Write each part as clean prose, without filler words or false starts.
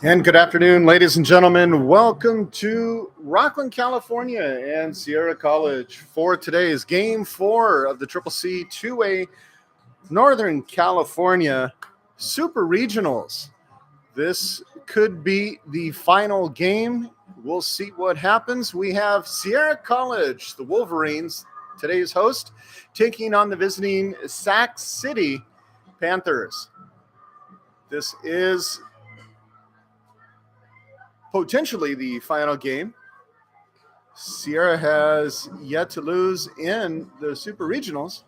And good afternoon, ladies and gentlemen. Welcome to Rockland, California and Sierra College for today's Game 4 of the Triple C 2A Northern California Super Regionals. This could be the final game. We'll see what happens. We have Sierra College, the Wolverines, today's host, taking on the visiting Sac City Panthers. This is potentially the final game. Sierra has yet to lose in the Super Regionals.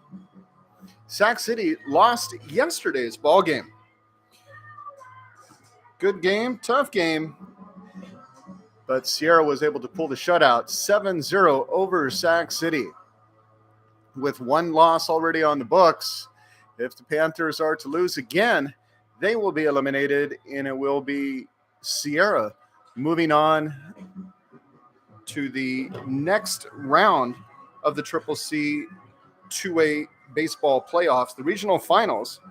Sac City lost yesterday's ball game. Good game, tough game, but Sierra was able to pull the shutout 7-0 over Sac City. With one loss already on the books, if the Panthers are to lose again, they will be eliminated, and it will be Sierra moving on to the next round of the Triple C 2A baseball playoffs, the regional finals.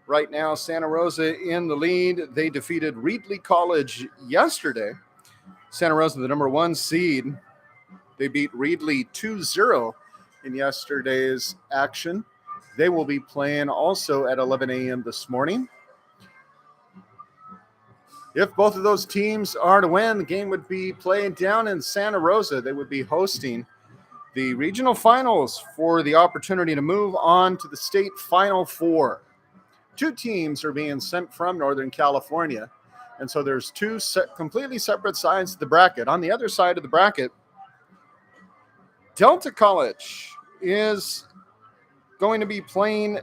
Right now, Santa Rosa in the lead. They defeated Reedley College yesterday. Santa Rosa, the number 1 seed. They beat Reedley 2-0 in yesterday's action. They will be playing also at 11 a.m. this morning. If both of those teams are to win, the game would be played down in Santa Rosa. They would be hosting the regional finals for the opportunity to move on to the state Final Four. 2 teams are being sent from Northern California, and so there's 2 completely separate sides of the bracket. On the other side of the bracket, Delta College is going to be playing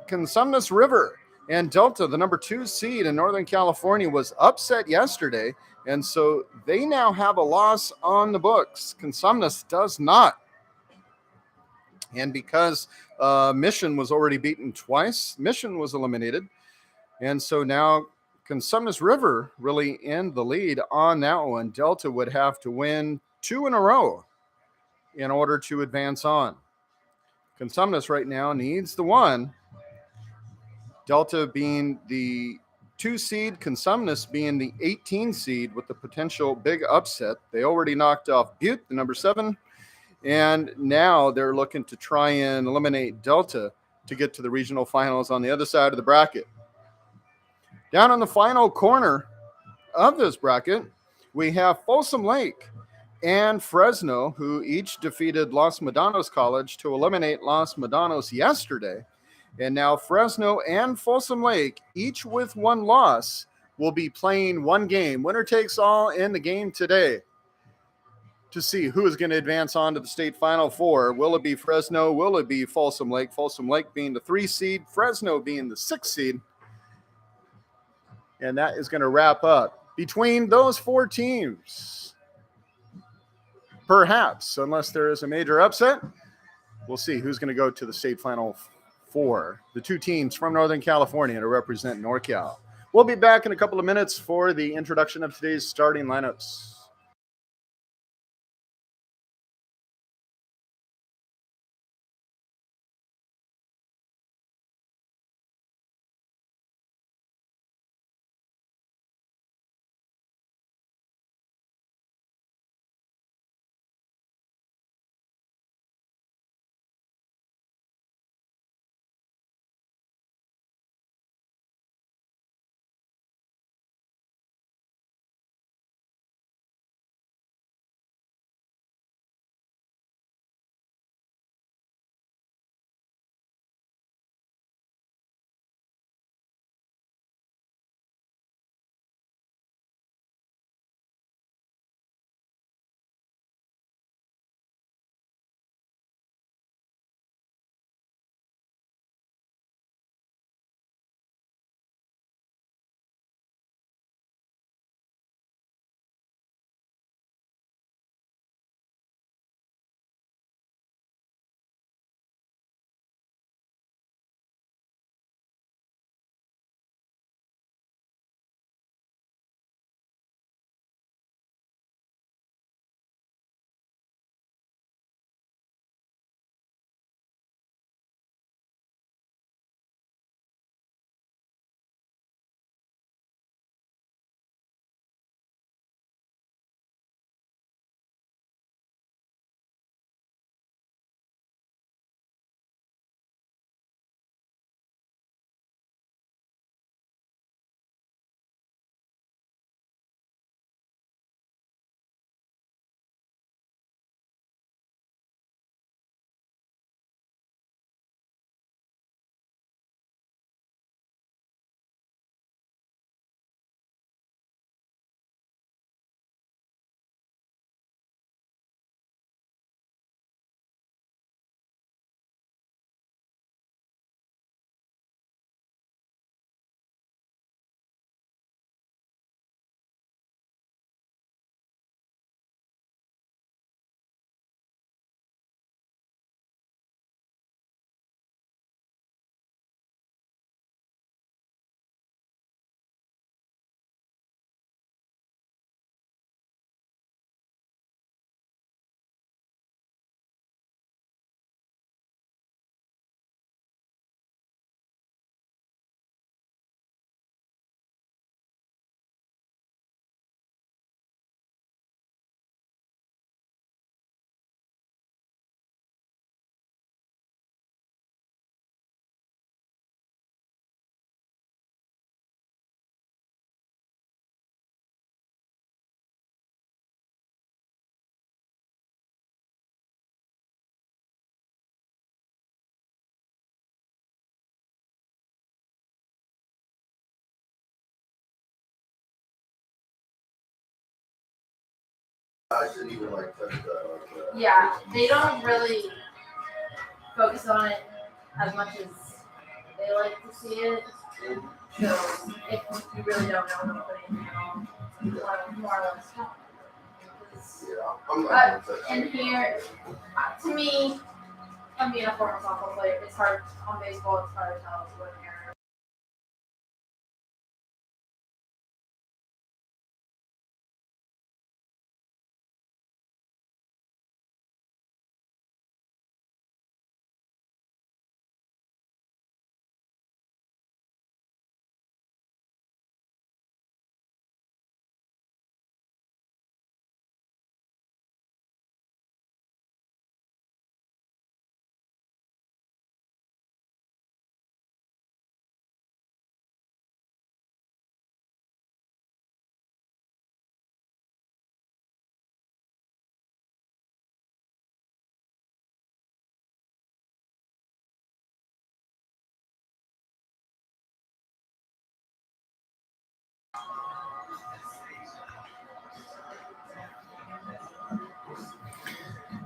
Consumnes River. And Delta, the number 2 seed in Northern California, was upset yesterday, and so they now have a loss on the books. Consumnes does not. And because Mission was already beaten twice, Mission was eliminated. And so now Consumnes River really in the lead on that one. Delta would have to win 2 in a row in order to advance on. Consumnes right now needs the 1. Delta being the 2 seed, Consumnes being the 18 seed with the potential big upset. They already knocked off Butte, the number 7, and now they're looking to try and eliminate Delta to get to the regional finals on the other side of the bracket. Down on the final corner of this bracket, we have Folsom Lake and Fresno, who each defeated Los Medanos College to eliminate Los Medanos yesterday. And now Fresno and Folsom Lake, each with 1 loss, will be playing 1 game. Winner takes all in the game today to see who is going to advance on to the state Final Four. Will it be Fresno? Will it be Folsom Lake? Folsom Lake being the 3 seed, Fresno being the 6 seed. And that is going to wrap up between those 4 teams. Perhaps, unless there is a major upset, we'll see who's going to go to the state Final Four. The 2 teams from Northern California to represent NorCal. We'll be back in a couple of minutes for the introduction of today's starting lineups. Yeah, they don't really focus on it as much as they like to see it. So if you really don't know them putting it on, more or less. And here, to me, I'm being a former softball player. It's hard on baseball. It's hard to tell what an error.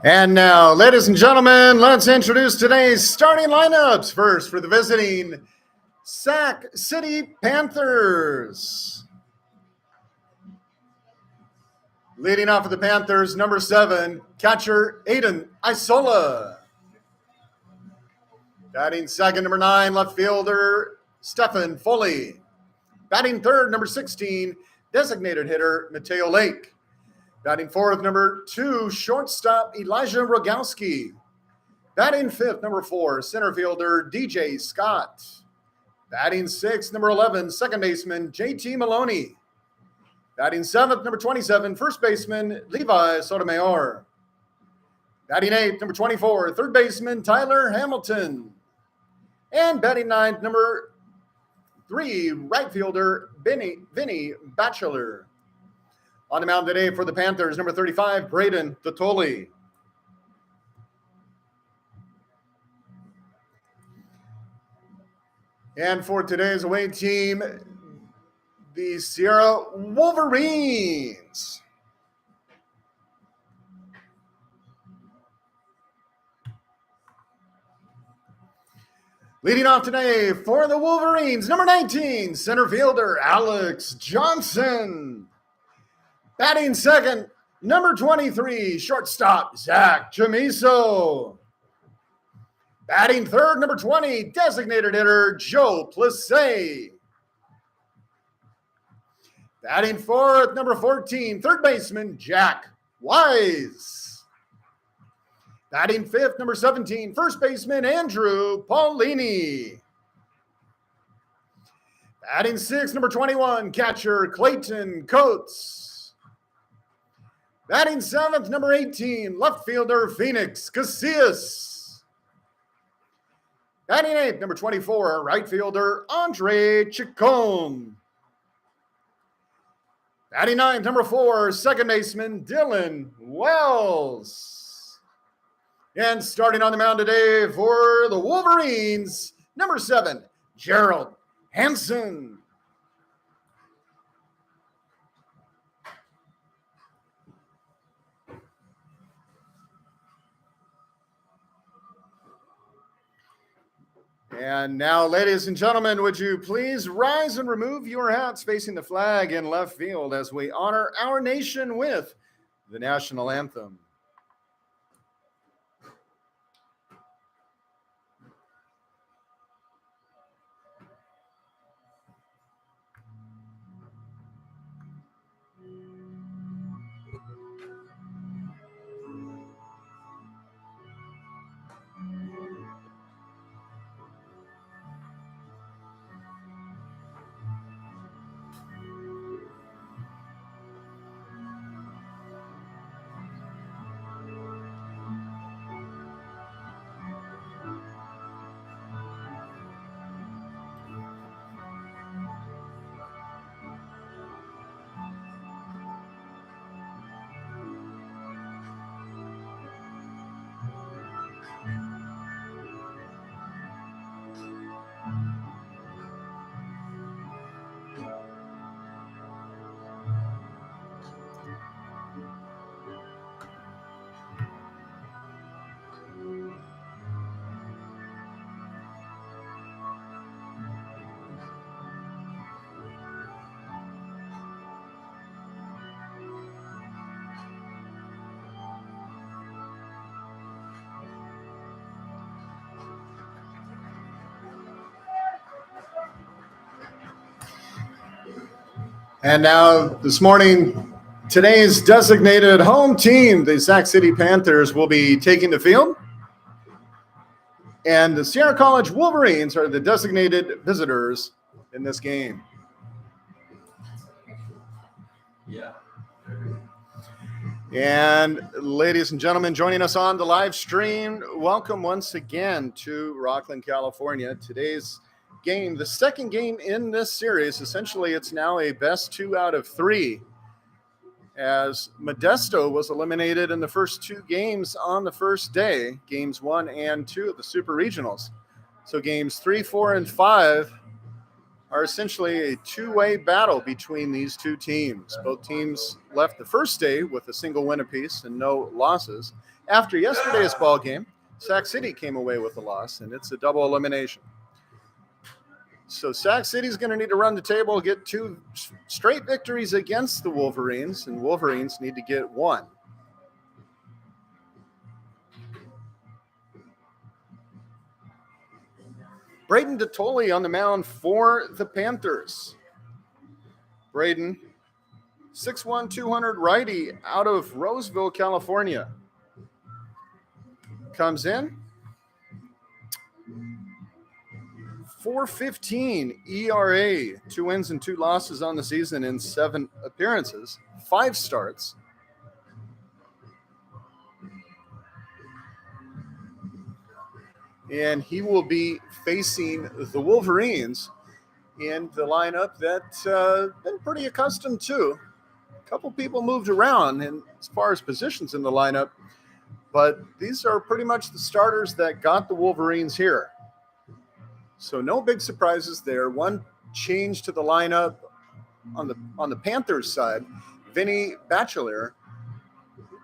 And now, ladies and gentlemen, let's introduce today's starting lineups. First, for the visiting Sac City Panthers. Leading off for the Panthers, number 7, catcher Aiden Isola. Batting second, number 9, left fielder Stephen Foley. Batting third, number 16, designated hitter Mateo Lake. Batting fourth, number 2, shortstop Elijah Rogowski. Batting fifth, number 4, center fielder DJ Scott. Batting sixth, number 11, second baseman JT Maloney. Batting seventh, number 27, first baseman Levi Sotomayor. Batting eighth, number 24, third baseman Tyler Hamilton. And batting ninth, number 3, right fielder Vinny Batchelor. On the mound today for the Panthers, number 35, Braden Totoli. And for today's away team, the Sierra Wolverines. Leading off today for the Wolverines, number 19, center fielder Alex Johnson. Batting second, number 23, shortstop Zach Chamiso. Batting third, number 20, designated hitter Joe Plessay. Batting fourth, number 14, third baseman Jack Wise. Batting fifth, number 17, first baseman Andrew Paulini. Batting sixth, number 21, catcher Clayton Coates. Batting seventh, number 18, left fielder Phoenix Casillas. Batting eighth, number 24, right fielder Andre Chacon. Batting ninth, number 4, second baseman Dylan Wells. And starting on the mound today for the Wolverines, number 7, Gerald Hansen. And now, ladies and gentlemen, would you please rise and remove your hats facing the flag in left field as we honor our nation with the national anthem. And now this morning, today's designated home team, the Sac City Panthers, will be taking the field. And the Sierra College Wolverines are the designated visitors in this game. Yeah. And ladies and gentlemen, joining us on the live stream, welcome once again to Rockland, California. Today's game, the second game in this series, essentially it's now a best 2 out of 3, as Modesto was eliminated in the first 2 games on the first day, games 1 and 2 of the Super Regionals. So games 3, 4, and 5 are essentially a two-way battle between these two teams. Both teams left the first day with a single win apiece and no losses. After yesterday's ball game, Sac City came away with a loss, and it's a double elimination. So Sac City's going to need to run the table, get 2 straight victories against the Wolverines, and Wolverines need to get 1. Braden DeToli on the mound for the Panthers. Braden, 6'1", 200 righty out of Roseville, California. Comes in, 4.15 ERA, 2 wins and 2 losses on the season in 7 appearances, 5 starts. And he will be facing the Wolverines in the lineup that's been pretty accustomed to. A couple people moved around in, as far as positions in the lineup, but these are pretty much the starters that got the Wolverines here. So no big surprises there. One change to the lineup on the Panthers side. Vinny Batchelor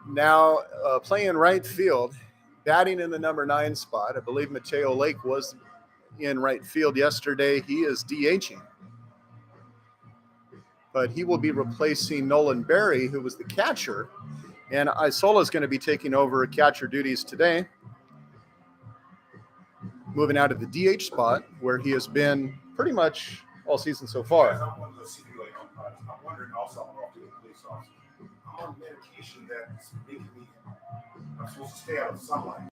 now playing right field, batting in the number 9 spot. I believe Mateo Lake was in right field yesterday. He is DHing. But he will be replacing Nolan Berry, who was the catcher. And Isola is going to be taking over catcher duties today, moving out of the DH spot, where he has been pretty much all season so far. I'm wondering also, I'm off to the police officer. I'm on medication that's making me, I'm supposed to stay out of sunlight.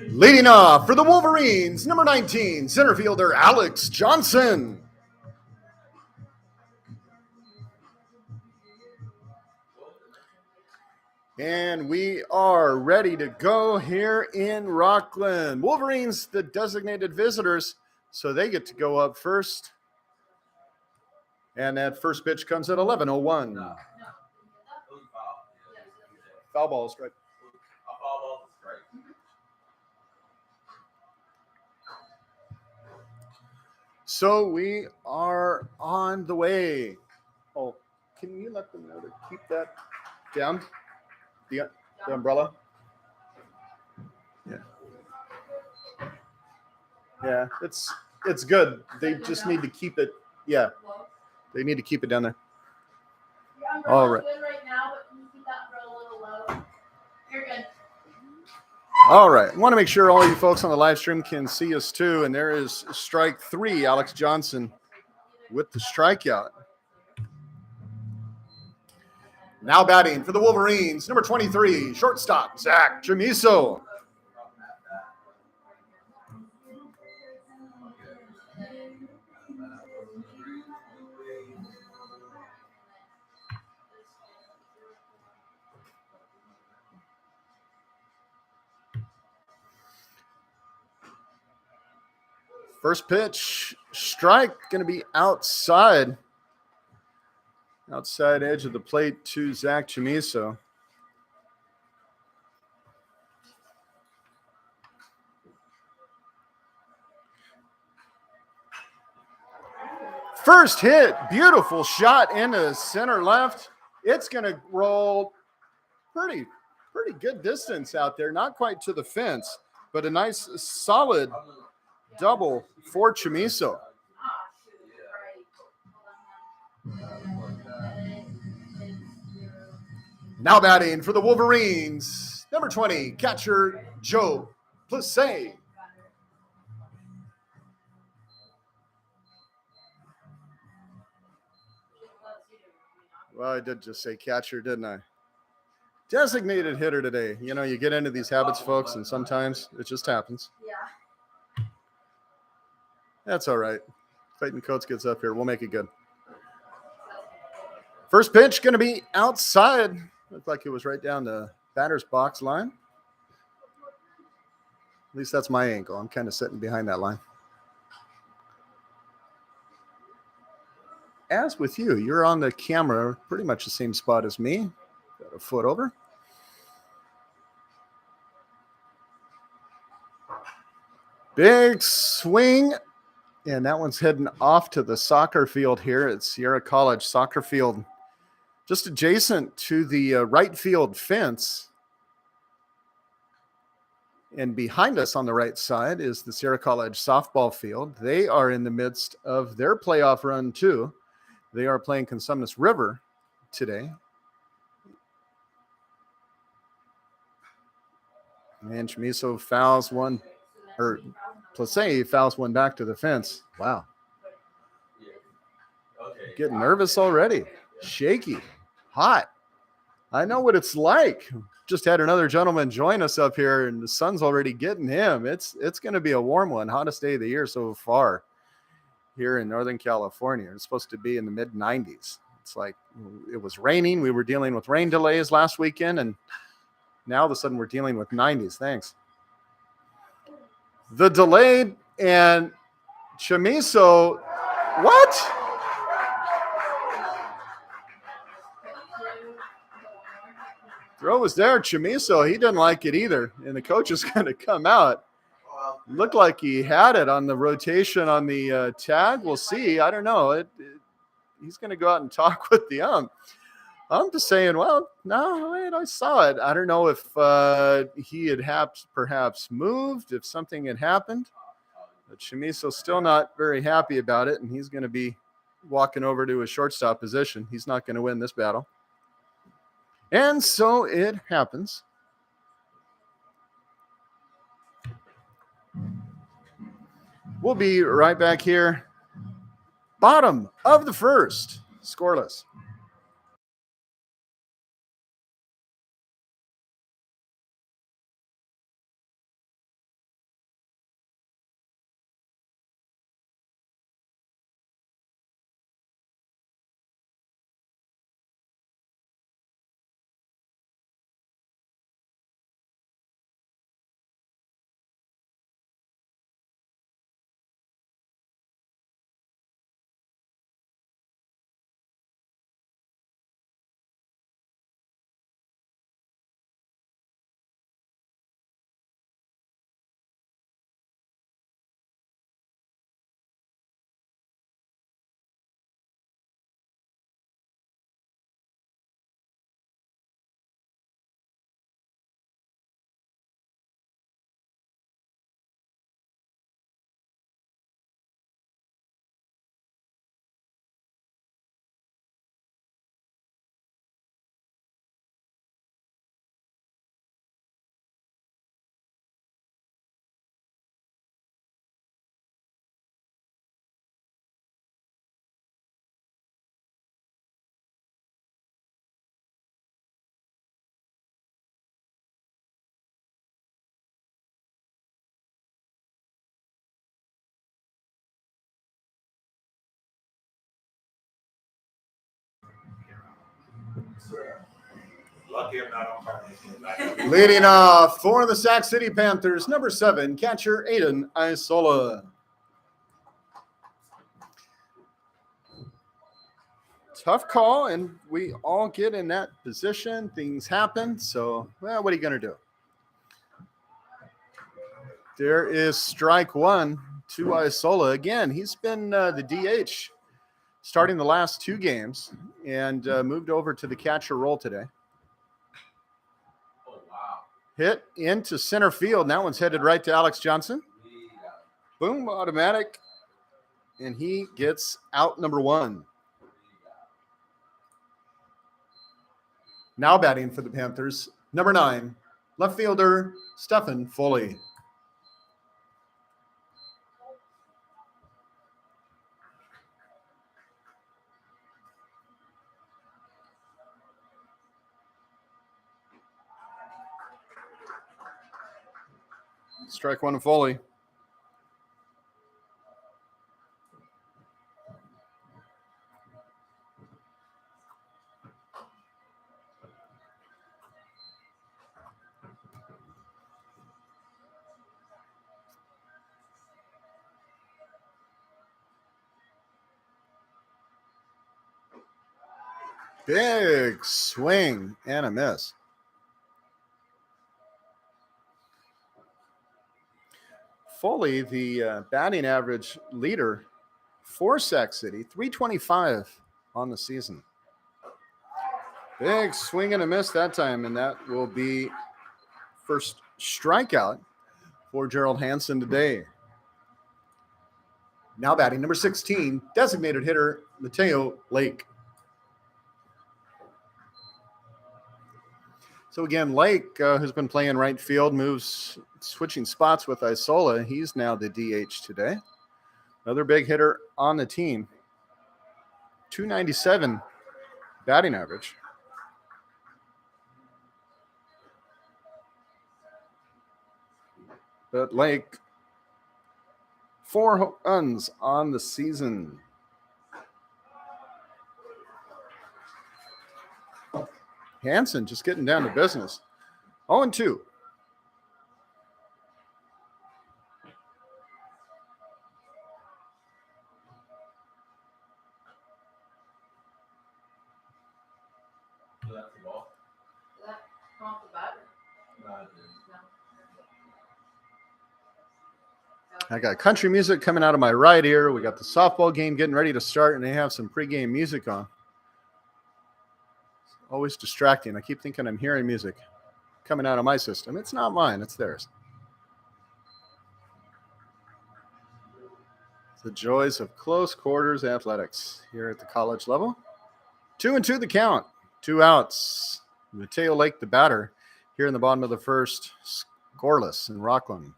Leading off for the Wolverines, number 19, center fielder Alex Johnson. And we are ready to go here in Rockland. Wolverines, the designated visitors, so they get to go up first. And that first pitch comes at 11:01. Foul ball is strike. So we are on the way. Oh, can you let them know to keep that down? The umbrella? Yeah. Yeah, it's good. They just need to keep it. Yeah, they need to keep it down there. All right. Good right now, but can you keep that umbrella a little low? You're good. All right. I want to make sure all you folks on the live stream can see us too. And there is strike 3, Alex Johnson with the strikeout. Now batting for the Wolverines, number 23, shortstop, Zach Chamiso. First pitch, strike, going to be outside edge of the plate to Zach Chamiso. First hit, beautiful shot into center left. It's going to roll pretty good distance out there. Not quite to the fence, but a nice solid double for Chamiso. Now batting for the Wolverines, number 20, catcher Joe Plessé. Well, I did just say catcher, didn't I? Designated hitter today. You know, you get into these habits, folks, and sometimes it just happens. Yeah. That's all right. Clayton Coates gets up here. We'll make it good. First pitch going to be outside. Looked like it was right down the batter's box line. At least that's my angle. I'm kind of sitting behind that line. As with you, you're on the camera pretty much the same spot as me. Got a foot over. Big swing. And that one's heading off to the soccer field here at Sierra College soccer field, just adjacent to the right field fence. And behind us on the right side is the Sierra College softball field. They are in the midst of their playoff run too. They are playing Consumnes River today. And Chamiso fouls one, or Plessé fouls one back to the fence. Wow. Getting nervous already. Shaky. Hot. I know what it's like. Just had another gentleman join us up here, and the sun's already getting him. It's going to be a warm one. Hottest day of the year so far here in Northern California. It's supposed to be in the mid-90s. It's like it was raining. We were dealing with rain delays last weekend, and now all of a sudden we're dealing with 90s. Thanks. The delayed and Chamiso. What? Throw was there. Chamiso, he didn't like it either. And the coach is going to come out. Looked like he had it on the rotation on the tag. We'll see. I don't know. He's going to go out and talk with the ump. I'm just saying, well, no, wait, I saw it. I don't know if he had perhaps moved, if something had happened. But Chamiso's still not very happy about it, and he's going to be walking over to his shortstop position. He's not going to win this battle. And so it happens. We'll be right back here. Bottom of the first, scoreless. Leading off for the Sac City Panthers, number 7, catcher Aiden Isola. Tough call, and we all get in that position. Things happen, so, well, what are you going to do? There is strike one to Isola. Again, he's been the DH starting the last 2 games and moved over to the catcher role today. Hit into center field. And that one's headed right to Alex Johnson. Boom, automatic. And he gets out number 1. Now batting for the Panthers, number 9, left fielder Stephen Foley. Strike one to Foley. Big swing and a miss. Foley, the batting average leader for Sac City, 325 on the season. Big swing and a miss that time, and that will be first strikeout for Gerald Hansen today. Now batting, number 16, designated hitter Mateo Lake. So again, Lake, who's been playing right field, switching spots with Isola. He's now the DH today. Another big hitter on the team. 297 batting average. But Lake, 4 runs on the season. Hansen just getting down to business. 0-2. That's the ball. Is that off the bat? No. I got country music coming out of my right ear. We got the softball game getting ready to start, and they have some pregame music on. It's always distracting. I keep thinking I'm hearing music coming out of my system. It's not mine. It's theirs. It's the joys of close quarters athletics here at the college level. 2-2 the count. 2 outs. Mateo Lake, the batter, here in the bottom of the first, scoreless in Rockland.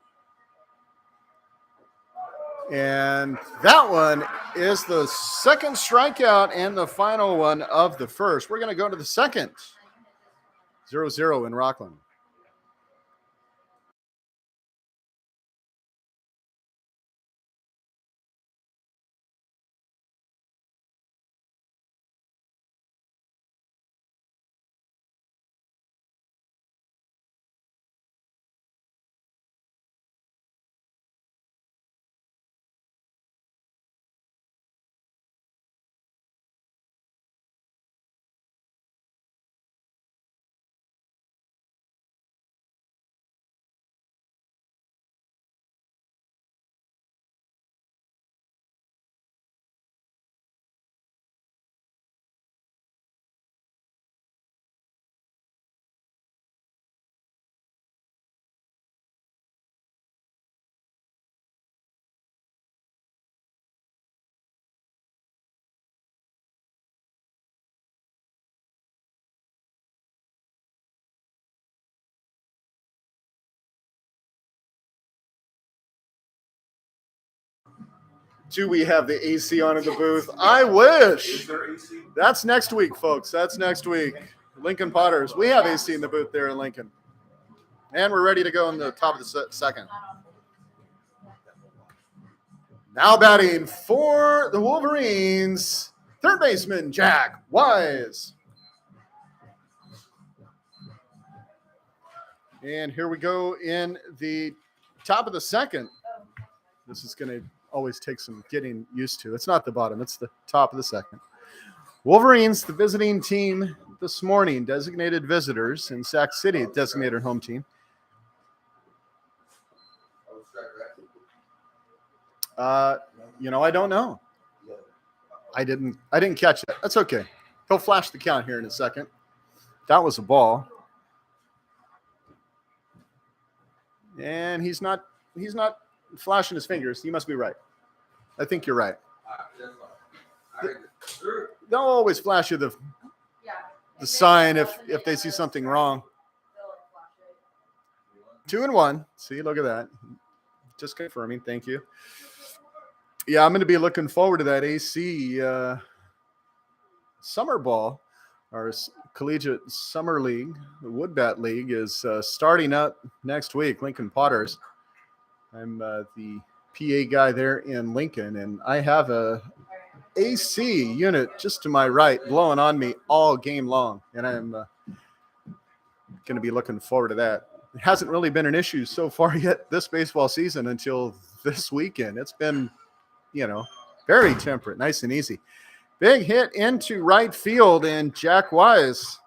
And that one is the second strikeout and the final one of the first. We're going to go to the second. 0-0 in Rockland. Do we have the AC on in the booth? I wish. That's next week, folks. That's next week. Lincoln Potters. We have AC in the booth there in Lincoln. And we're ready to go in the top of the second. Now batting for the Wolverines, third baseman Jack Wise. And here we go in the top of the second. This is going to always take some getting used to. It's not the bottom, it's the top of the second. Wolverines, the visiting team this morning, designated visitors, in Sac City, designated home team. I don't know. I didn't catch it. That's okay. He'll flash the count here in a second. That was a ball. And he's not flashing his fingers. You must be right. I think you're right. They'll always flash you the sign if they see something wrong. 2-1. See, look at that. Just confirming. Thank you. Yeah, I'm going to be looking forward to that AC summer ball. Our collegiate summer league, the Woodbat League, is starting up next week. Lincoln Potters. I'm the PA guy there in Lincoln, and I have a AC unit just to my right blowing on me all game long, and I'm going to be looking forward to that. It hasn't really been an issue so far yet this baseball season until this weekend. It's been, very temperate, nice and easy. Big hit into right field, and Jack Wise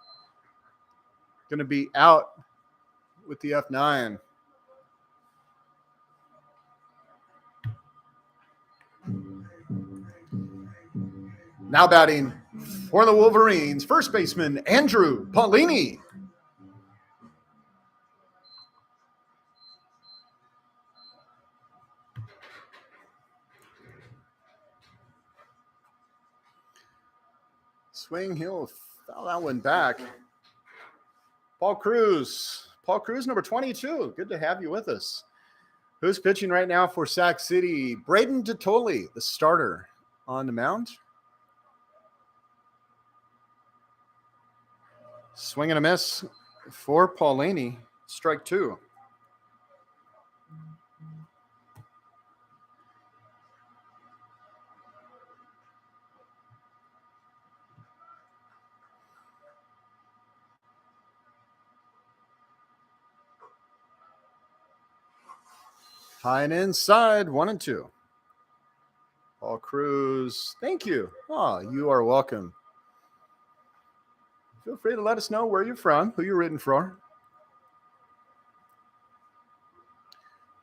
going to be out with the F9. Now batting for the Wolverines, first baseman Andrew Paulini. Swing, he'll foul that one back. Paul Cruz, number 22. Good to have you with us. Who's pitching right now for Sac City? Braden Titoli, the starter on the mound. Swing and a miss for Paulini. Strike 2. High and inside, 1-2. Paul Cruz, thank you. Oh, you are welcome. Feel free to let us know where you're from, who you're rooting for.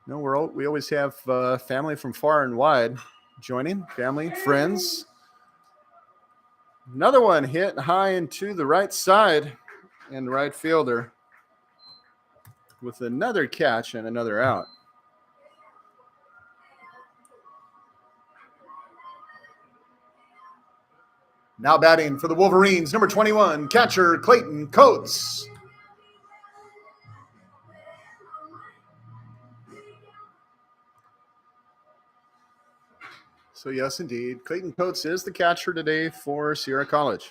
We always have family from far and wide joining, family, friends. Another one hit high into the right side, and the right fielder with another catch and another out. Now batting for the Wolverines, number 21, catcher Clayton Coates. So yes, indeed, Clayton Coates is the catcher today for Sierra College.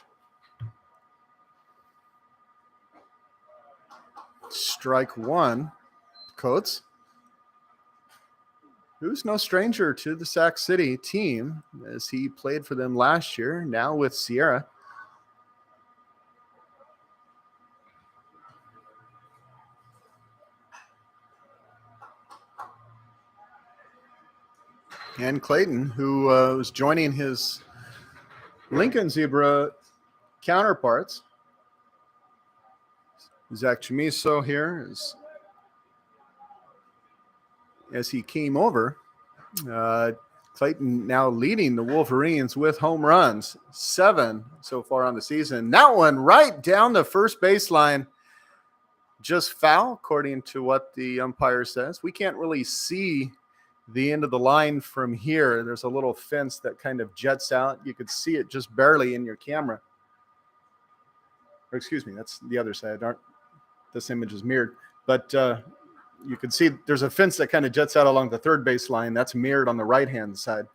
Strike 1, Coates, who's no stranger to the Sac City team as he played for them last year, now with Sierra. And Clayton, who was joining his Lincoln Zebra counterparts. Zach Chamiso here as he came over. Clayton now leading the Wolverines with home runs, 7 so far on the season. That one right down the first baseline, just foul, according to what the umpire says. We can't really see the end of the line from here. There's a little fence that kind of jets out. You could see it just barely in your camera. Or excuse me, that's the other side. This image is mirrored. But you can see there's a fence that kind of jets out along the third base line. That's mirrored on the right-hand side.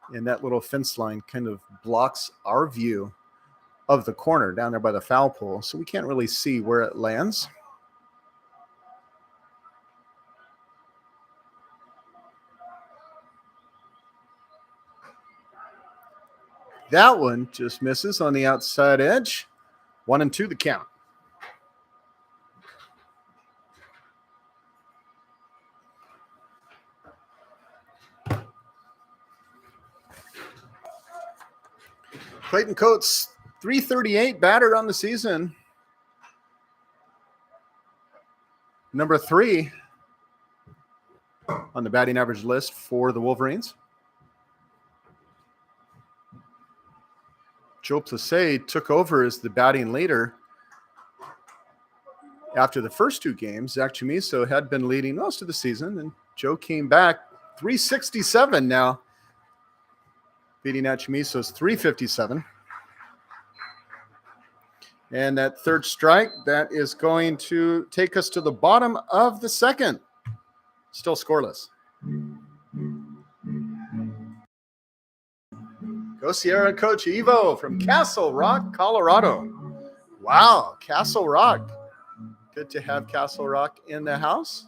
And that little fence line kind of blocks our view of the corner down there by the foul pole. So we can't really see where it lands. That one just misses on the outside edge. 1-2 the count. Clayton Coates, 338 batter on the season. Number 3 on the batting average list for the Wolverines. Joe Plessé took over as the batting leader after the first 2 games. Zach Chamiso had been leading most of the season, and Joe came back 367 now, beating out Chamiso's 357. And that third strike, that is going to take us to the bottom of the second. Still scoreless. Go Sierra Coach Evo from Castle Rock, Colorado. Wow, Castle Rock. Good to have Castle Rock in the house.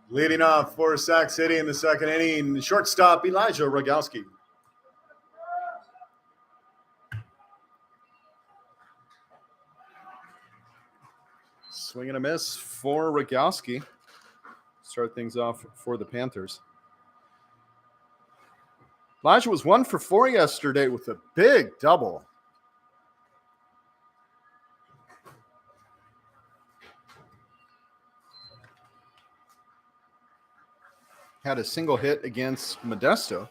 Leading off for Sac City in the second inning, shortstop Elijah Rogowski. Swing and a miss for Rogowski. Start things off for the Panthers. Elijah was 1 for 4 yesterday with a big double. Had a single hit against Modesto.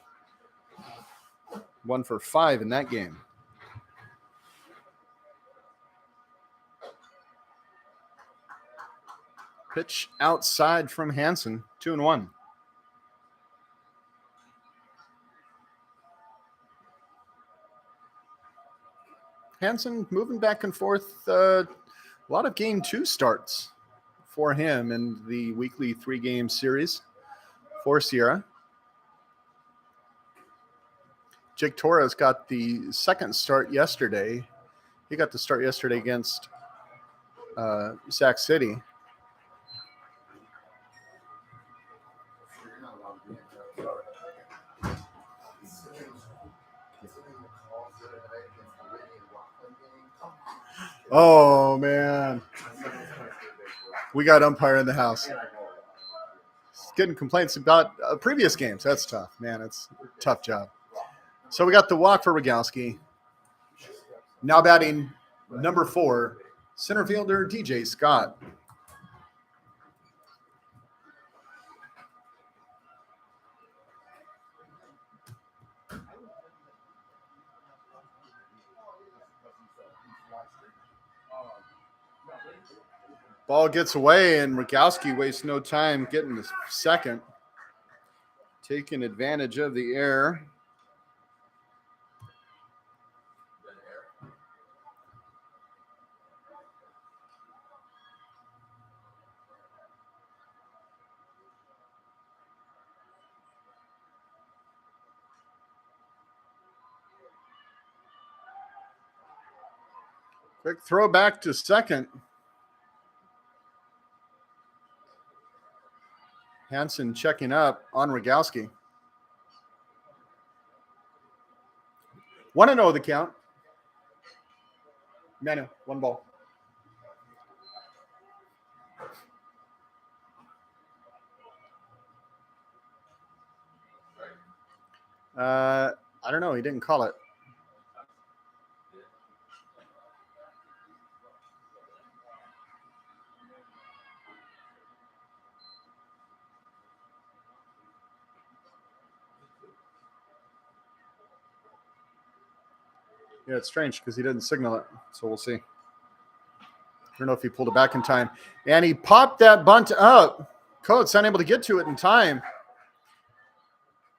1 for 5 in that game. Pitch outside from Hansen, 2-1. Hansen moving back and forth. A lot of game 2 starts for him in the weekly 3-game series for Sierra. Jake Torres got the second start yesterday. He got the start yesterday against Sac City. Oh, man. We got umpire in the house. Getting complaints about previous games. That's tough, man. It's a tough job. So we got the walk for Rogowski. Now batting number 4, center fielder DJ Scott. Ball gets away, and Rogowski wastes no time getting the second. Taking advantage of the error. Quick throw back to second. Hansen checking up on Rogowski. 1-0 the count. No, 1 ball. I don't know. He didn't call it. Yeah, it's strange because he didn't signal it, so we'll see. I don't know if he pulled it back in time. And he popped that bunt up. Coates unable to get to it in time.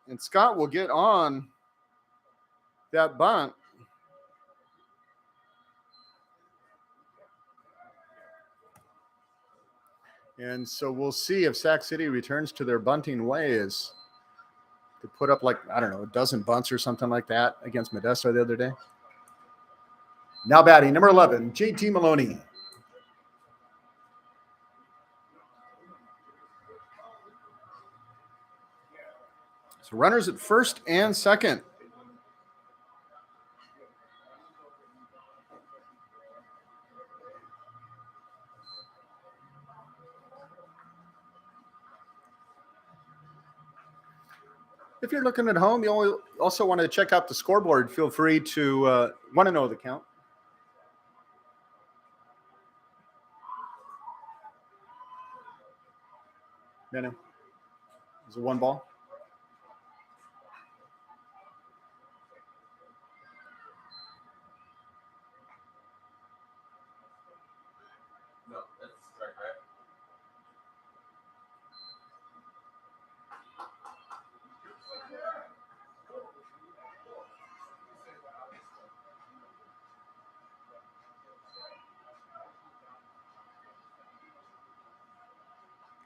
And Scott will get on that bunt. And so we'll see if Sac City returns to their bunting ways. To put up like, I don't know, a dozen bunts or something like that against Modesto the other day. Now batting, number 11, JT Maloney. So runners at first and second. If you're looking at home, you also want to check out the scoreboard. Feel free to want to know the count. No. Is it one ball? No, that's strike, right?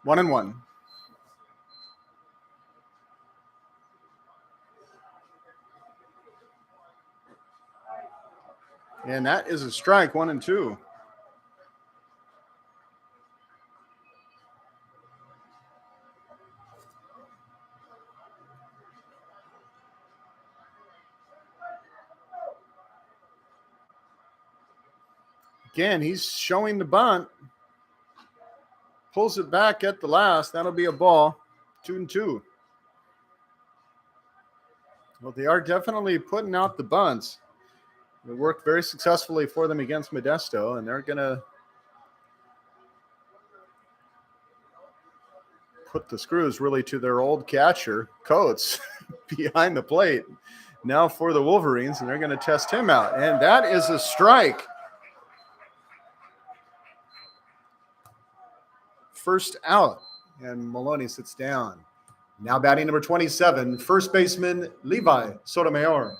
One and one. And that is a strike, 1-2. Again, he's showing the bunt. Pulls it back at the last. That'll be a ball. 2-2. Well, they are definitely putting out the bunts. It worked very successfully for them against Modesto, and they're going to put the screws really to their old catcher, Coates, behind the plate. Now for the Wolverines, and they're going to test him out. And that is a strike. First out, and Maloney sits down. Now batting number 27, first baseman Levi Sotomayor.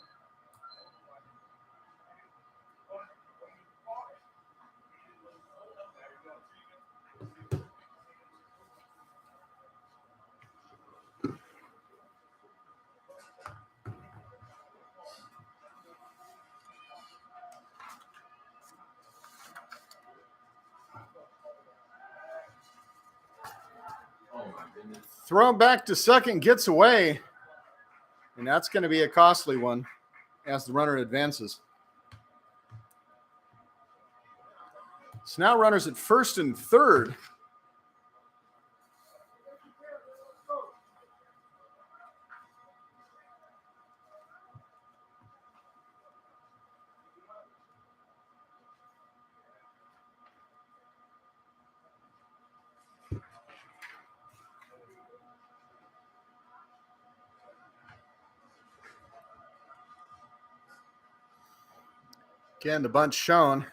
Throw back to second, gets away. And that's going to be a costly one as the runner advances. So now runners at first and third. Again, the bunt shown.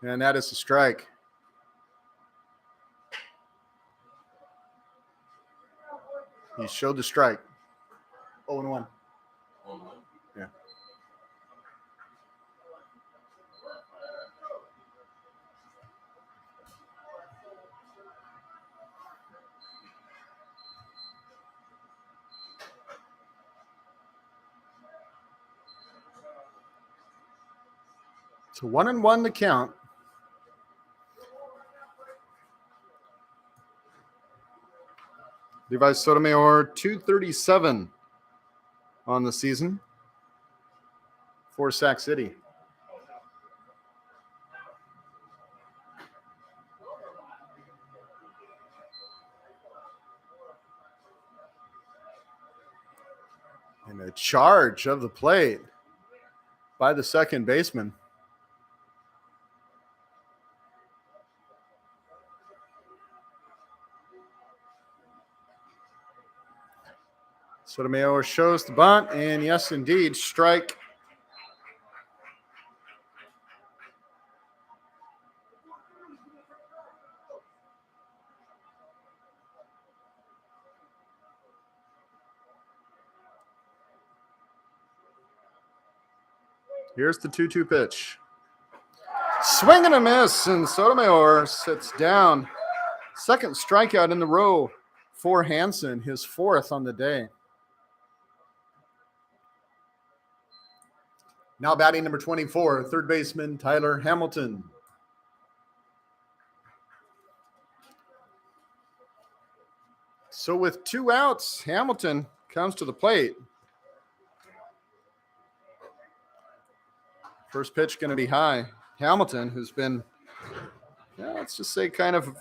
And that is a strike. He showed the strike. 0-1. Yeah. So 1-1 the count. Levi Sotomayor, 237 on the season for Sac City. And a charge of the plate by the second baseman. Sotomayor shows the bunt, and yes, indeed, strike. Here's the 2-2 pitch. Swing and a miss, and Sotomayor sits down. Second strikeout in the row for Hansen, his fourth on the day. Now batting number 24, third baseman Tyler Hamilton. So with 2 outs, Hamilton comes to the plate. First pitch going to be high. Hamilton, who's been, let's just say, kind of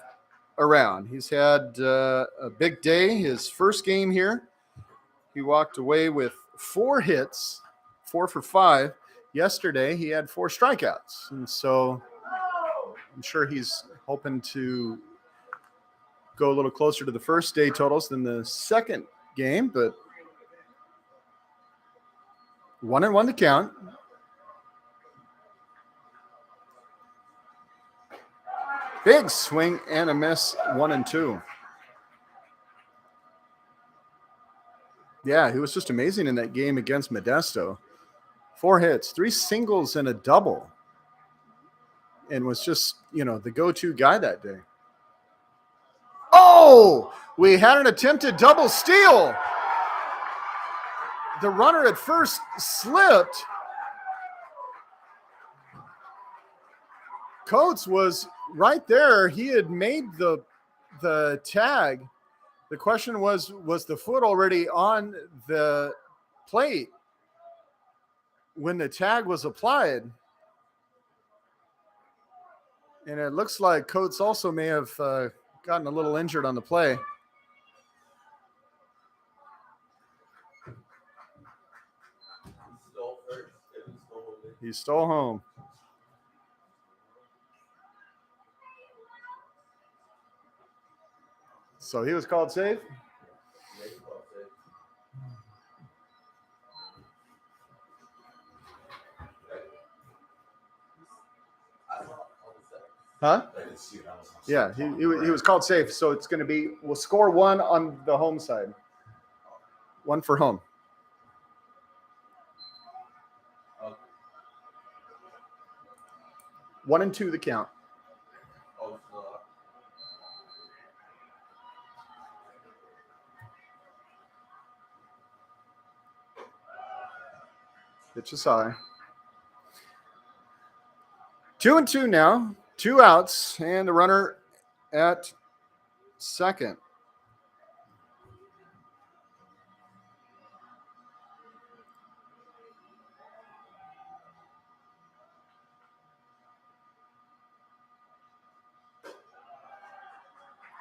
around. He's had a big day. His first game here, he walked away with 4 hits, 4 for 5. Yesterday, he had 4 strikeouts. And so I'm sure he's hoping to go a little closer to the first day totals than the second game, but 1-1 to count. Big swing and a miss, 1-2. Yeah, he was just amazing in that game against Modesto. 4 hits, 3 singles and a double, and was just, the go-to guy that day. Oh, we had an attempted double steal. The runner at first slipped. Coates was right there. He had made the tag. The question was the foot already on the plate when the tag was applied? And it looks like Coates also may have gotten a little injured on the play. He stole home. So he was called safe? Huh? Yeah, he was called safe. So it's going to be, we'll score 1 on the home side. 1 for home. Okay. 1-2 the count. Pitch is high. 2-2 now. 2 outs and the runner at second.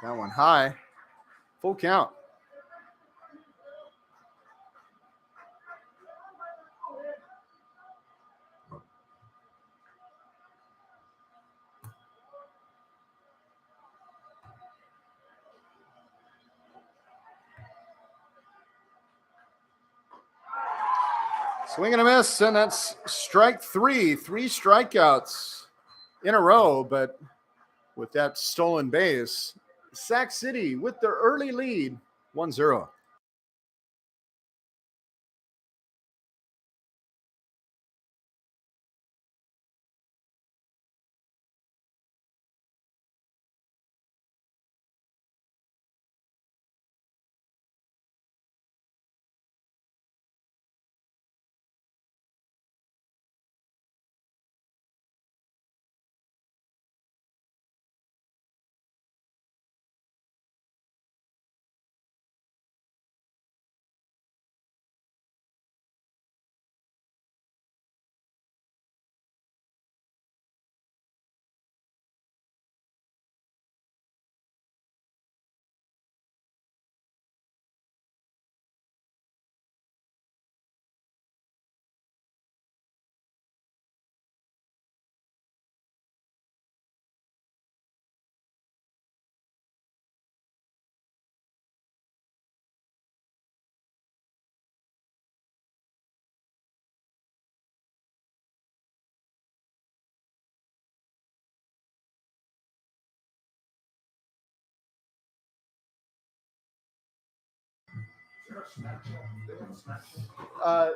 That one high. Full count. Swing and a miss, and that's strike 3. 3 strikeouts in a row, but with that stolen base, Sac City with their early lead, 1-0.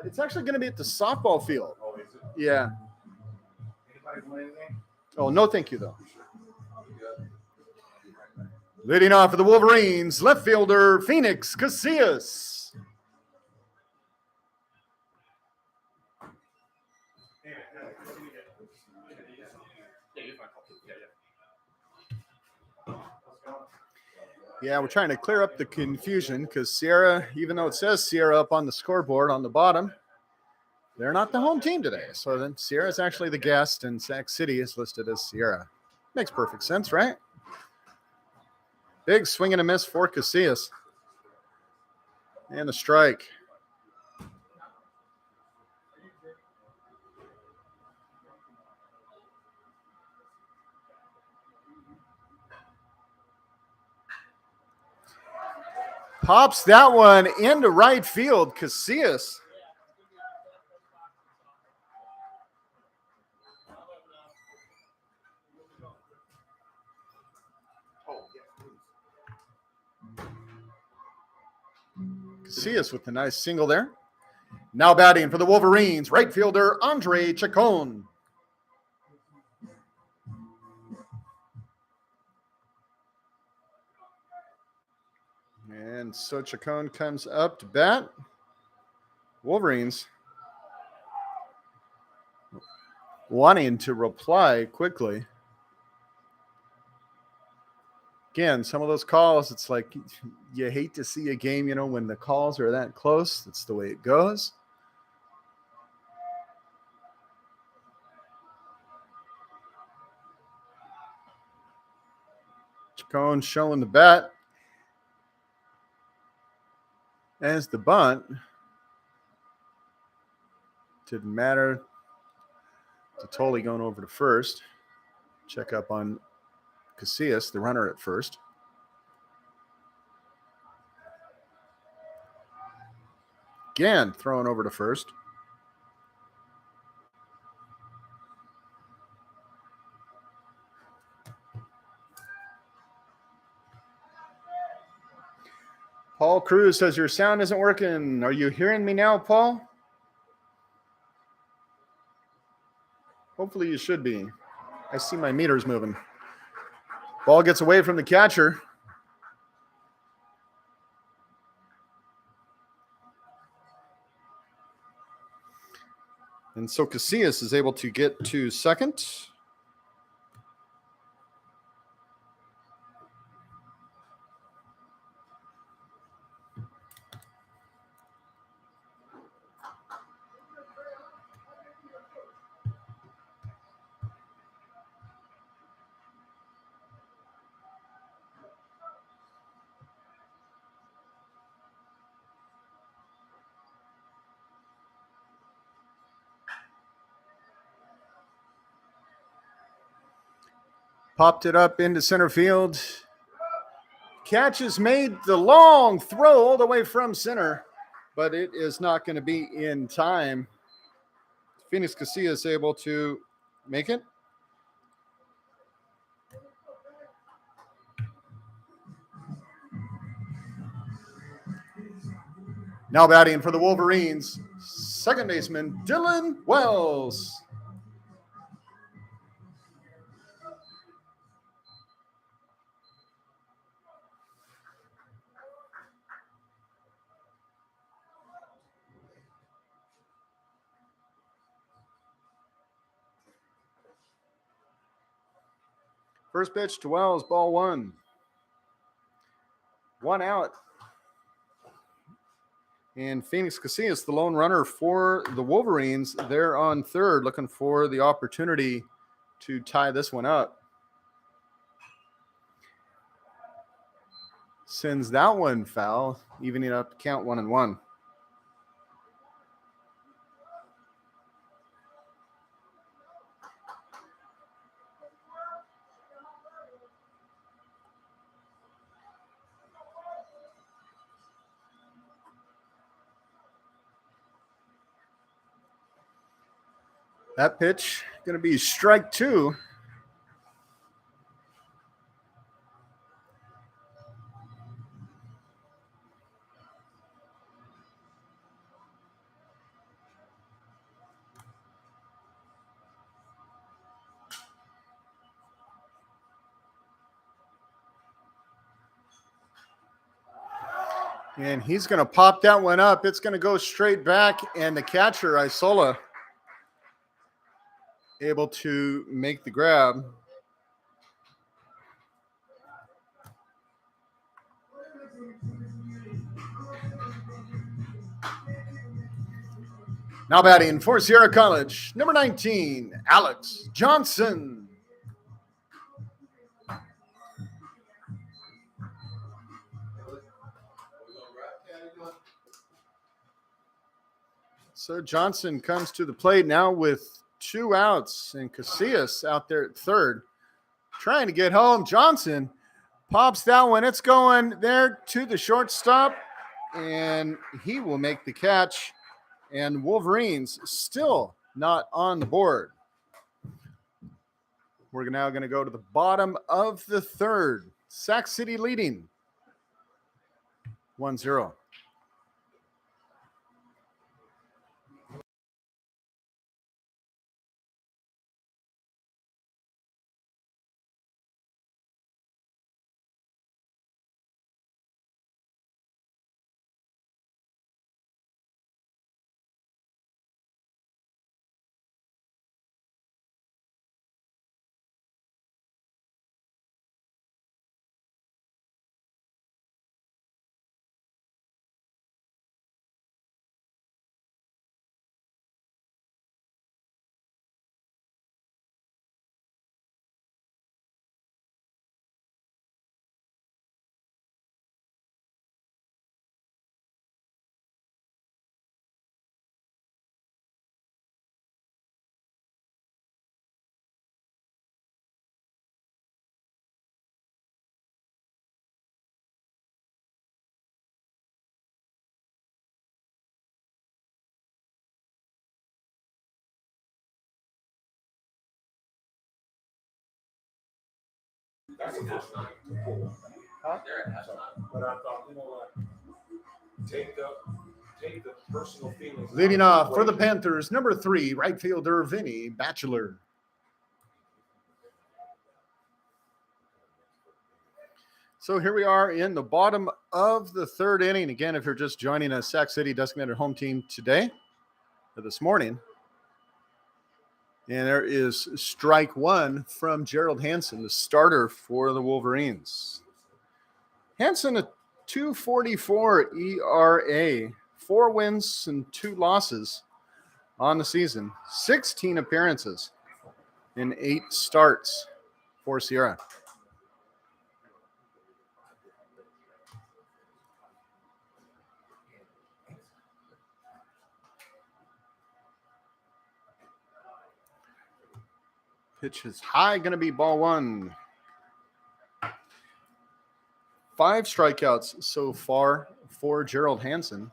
It's actually going to be at the softball field. Yeah. Anybody want anything? Oh, no, thank you, though. Leading off for the Wolverines, left fielder Phoenix Casillas. Yeah, we're trying to clear up the confusion because Sierra, even though it says Sierra up on the scoreboard on the bottom, they're not the home team today. So then Sierra is actually the guest, and Sac City is listed as Sierra. Makes perfect sense, right? Big swing and a miss for Casillas. And the strike. Pops that one into right field. Casillas. Casillas with a nice single there. Now batting for the Wolverines, right fielder Andre Chacon. And so Chacon comes up to bat. Wolverines wanting to reply quickly. Again, some of those calls, it's like you hate to see a game, when the calls are that close. That's the way it goes. Chacon showing the bat as the bunt. Didn't matter. Totally going over to first. Check up on Casillas, the runner at first. Again, throwing over to first. Paul Cruz says your sound isn't working. Are you hearing me now, Paul? Hopefully you should be. I see my meters moving. Ball gets away from the catcher. And so Casillas is able to get to second. Popped it up into center field. Catch is made, the long throw all the way from center, but it is not going to be in time. Phoenix Casillas is able to make it. Now batting for the Wolverines, second baseman Dylan Wells. First pitch to Wells, ball one. One out. And Phoenix Casillas, the lone runner for the Wolverines, they're on third, looking for the opportunity to tie this one up. Sends that one foul, evening up count 1-1. That pitch going to be strike two. And he's going to pop that one up. It's going to go straight back, and the catcher, Isola, able to make the grab. Now batting for Sierra College, number 19, Alex Johnson. So Johnson comes to the plate now with 2 outs, and Casillas out there at third, trying to get home. Johnson pops that one. It's going there to the shortstop, and he will make the catch. And Wolverines still not on the board. We're now going to go to the bottom of the third. Sac City leading 1-0. That's a first time to pull. But I thought, you know what? Take the personal feelings. Leading off for the Panthers, number 3, right fielder Vinny Batchelor. So here we are in the bottom of the third inning. Again, if you're just joining us, Sac City designated home team today, or this morning. And there is strike 1 from Gerald Hansen, the starter for the Wolverines. Hansen, a 2.44 ERA, 4 wins and 2 losses on the season, 16 appearances in 8 starts for Sierra. Pitch is high, going to be ball 1. 5 strikeouts so far for Gerald Hansen.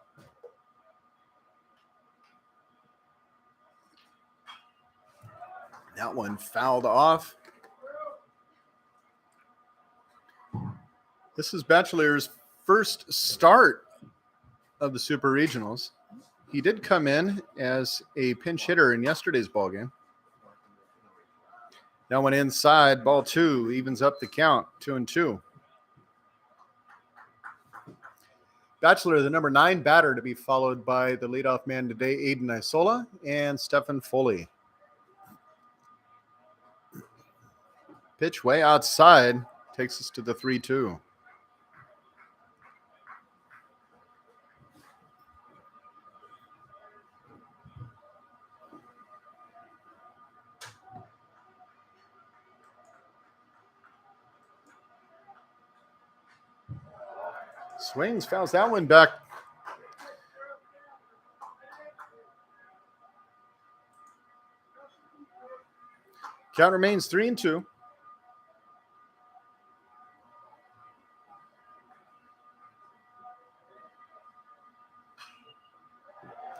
That one fouled off. This is Batchelor's first start of the Super Regionals. He did come in as a pinch hitter in yesterday's ballgame. That one inside, ball 2, evens up the count, 2-2. Batchelor, the number 9 batter, to be followed by the leadoff man today, Aiden Isola and Stephen Foley. Pitch way outside, takes us to the 3-2. Swings, fouls that one back. Count remains 3-2.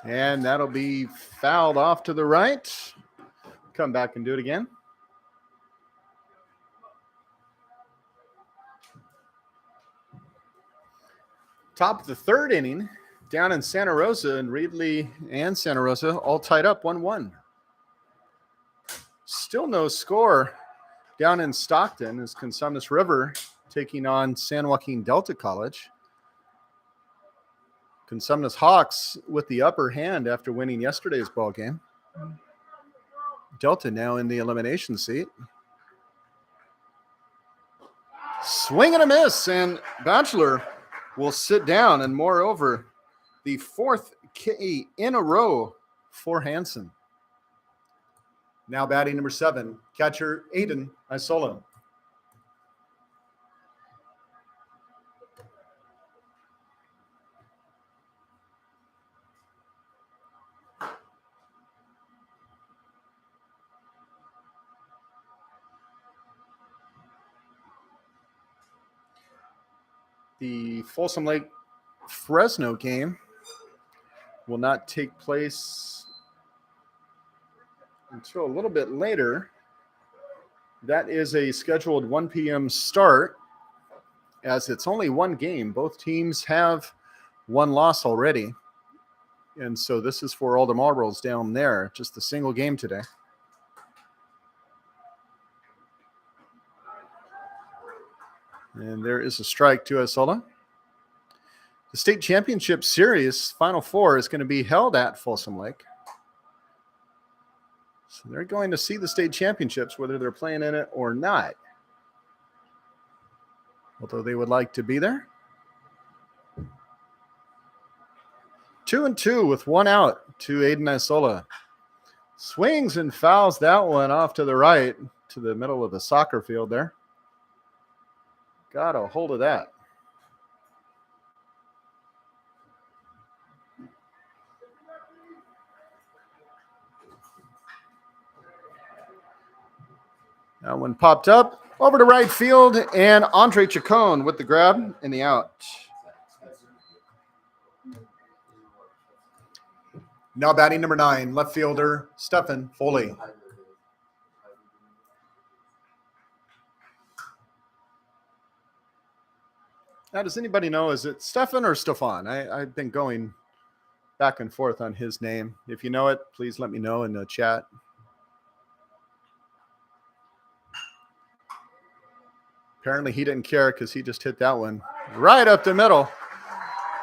And that'll be fouled off to the right. Come back and do it again. Top of the third inning, down in Santa Rosa, and Reedley and Santa Rosa all tied up 1-1. Still no score down in Stockton as Cosumnes River taking on San Joaquin Delta College. Consumnes Hawks with the upper hand after winning yesterday's ball game. Delta now in the elimination seat. Swing and a miss, and Bachelor will sit down, and moreover, the 4th K in a row for Hansen. Now batting number 7, catcher Aiden Isola. The Folsom Lake Fresno game will not take place until a little bit later. That is a scheduled 1 p.m. start, as it's only one game. Both teams have one loss already. And so this is for all the Marlboros down there. Just a single game today. And there is a strike to Isola. The state championship series, Final Four, is going to be held at Folsom Lake. So they're going to see the state championships, whether they're playing in it or not. Although they would like to be there. 2-2 with one out to Aiden Isola. Swings and fouls that one off to the right, to the middle of the soccer field there. Got a hold of that. That one popped up over to right field, and Andre Chacon with the grab and the out. Now batting number 9, left fielder Stefan Foley. Now, does anybody know, is it Stefan or Stefan? I've been going back and forth on his name. If you know it, please let me know in the chat. Apparently he didn't care because he just hit that one right up the middle.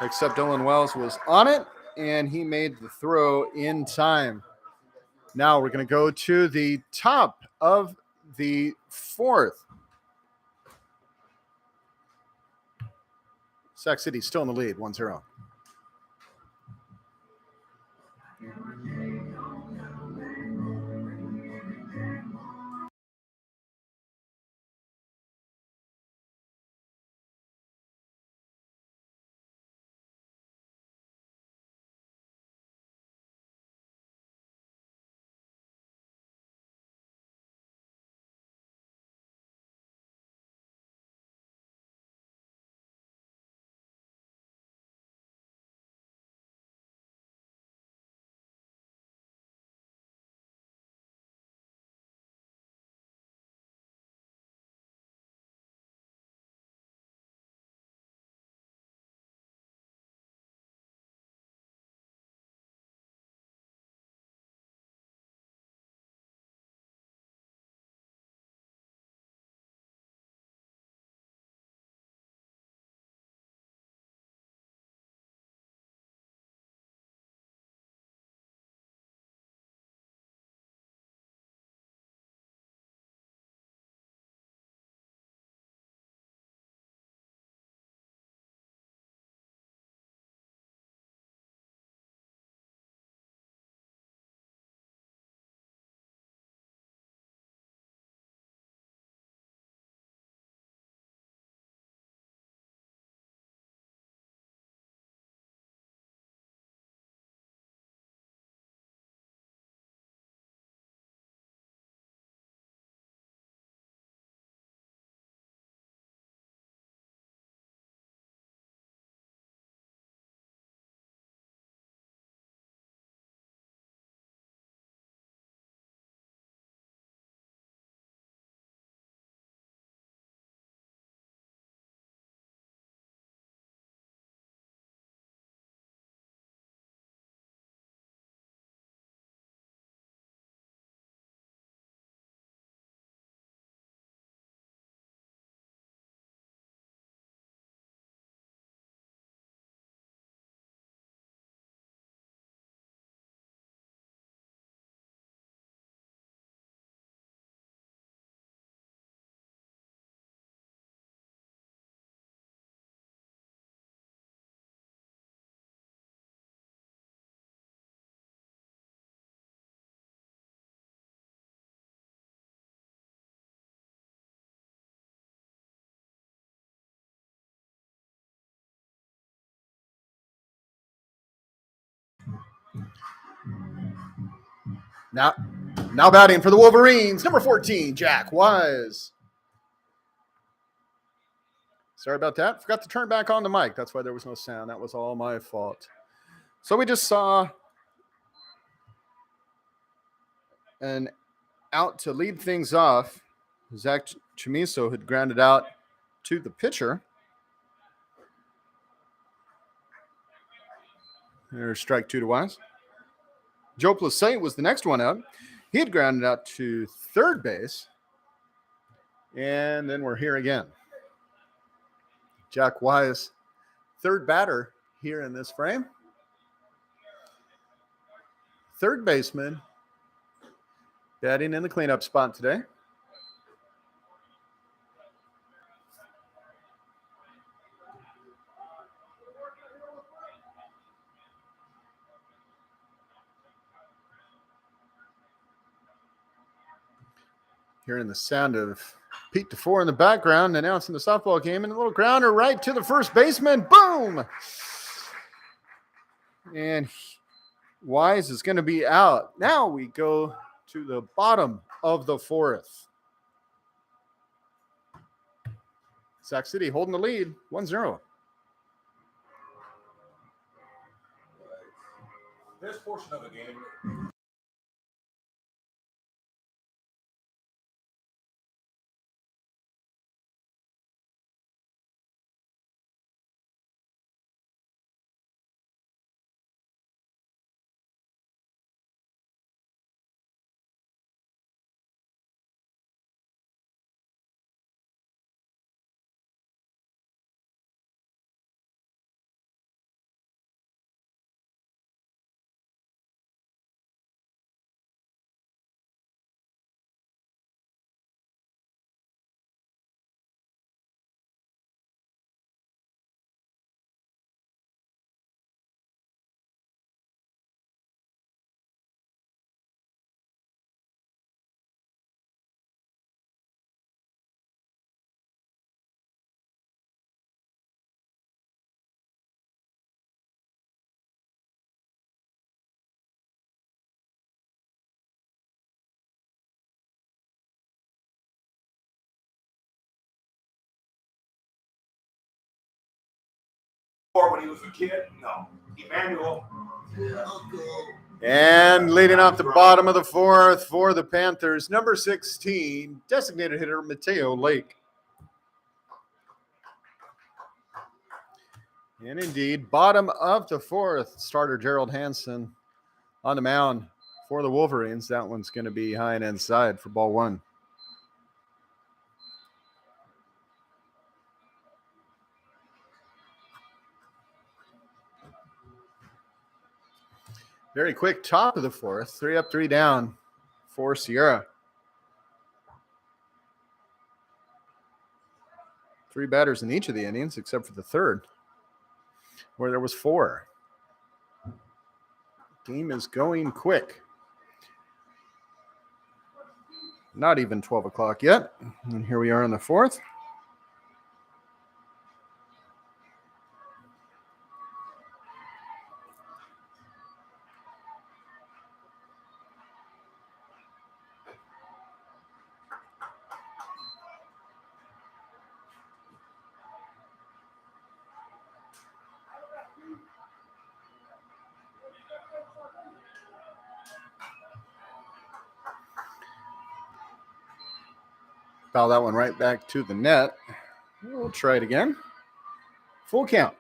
Except Dylan Wells was on it, and he made the throw in time. Now we're going to go to the top of the 4th. Sac City still in the lead, 1-0. Now batting for the Wolverines, number 14, Jack Wise. Sorry about that. Forgot to turn back on the mic. That's why there was no sound. That was all my fault. So we just saw an out to lead things off. Zach Chamiso had grounded out to the pitcher. There's strike 2 to Wise. Joe Plessate was the next one up. He had grounded out to third base. And then we're here again. Jack Wise, third batter here in this frame. Third baseman batting in the cleanup spot today. Hearing the sound of Pete DeFore in the background announcing the softball game, and a little grounder right to the first baseman. Boom! And Wise is going to be out. Now we go to the bottom of the fourth. Sac City holding the lead, 1-0. This portion of the game. When he was a kid, no. Emmanuel. And leading off the bottom of the fourth for the Panthers, number 16, designated hitter Mateo Lake. And indeed, bottom of the fourth, starter Gerald Hansen on the mound for the Wolverines. That one's going to be high and inside for ball one. Very quick top of the fourth. 3 up, 3 down for Sierra. 3 batters in each of the innings, except for the third, where there was 4. Game is going quick. Not even 12 o'clock yet. And here we are in the fourth. Foul that one right back to the net. We'll try it again. Full count.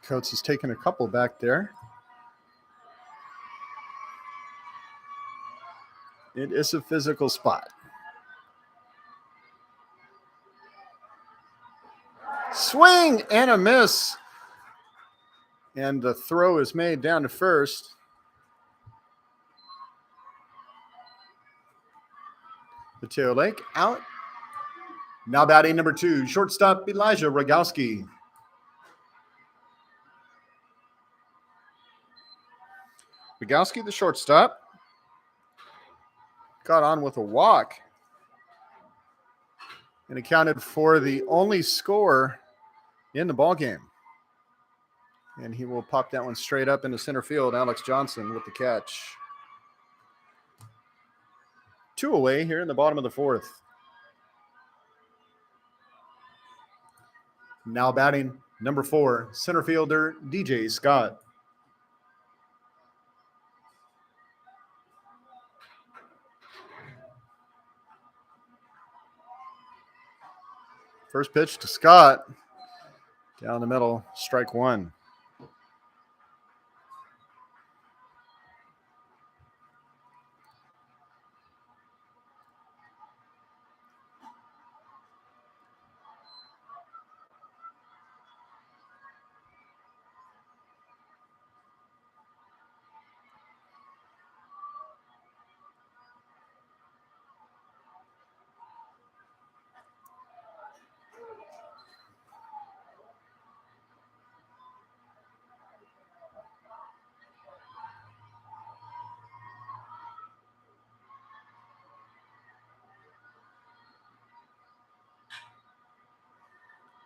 Coates has taken a couple back there. It is a physical spot. Swing and a miss. And the throw is made down to first. Mateo Lake out. Now batting number 2, shortstop Elijah Rogowski. Bogowski, the shortstop, got on with a walk and accounted for the only score in the ball game. And he will pop that one straight up into center field. Alex Johnson with the catch. 2 away here in the bottom of the 4th. Now batting number 4, center fielder DJ Scott. First pitch to Scott. Down the middle, strike 1.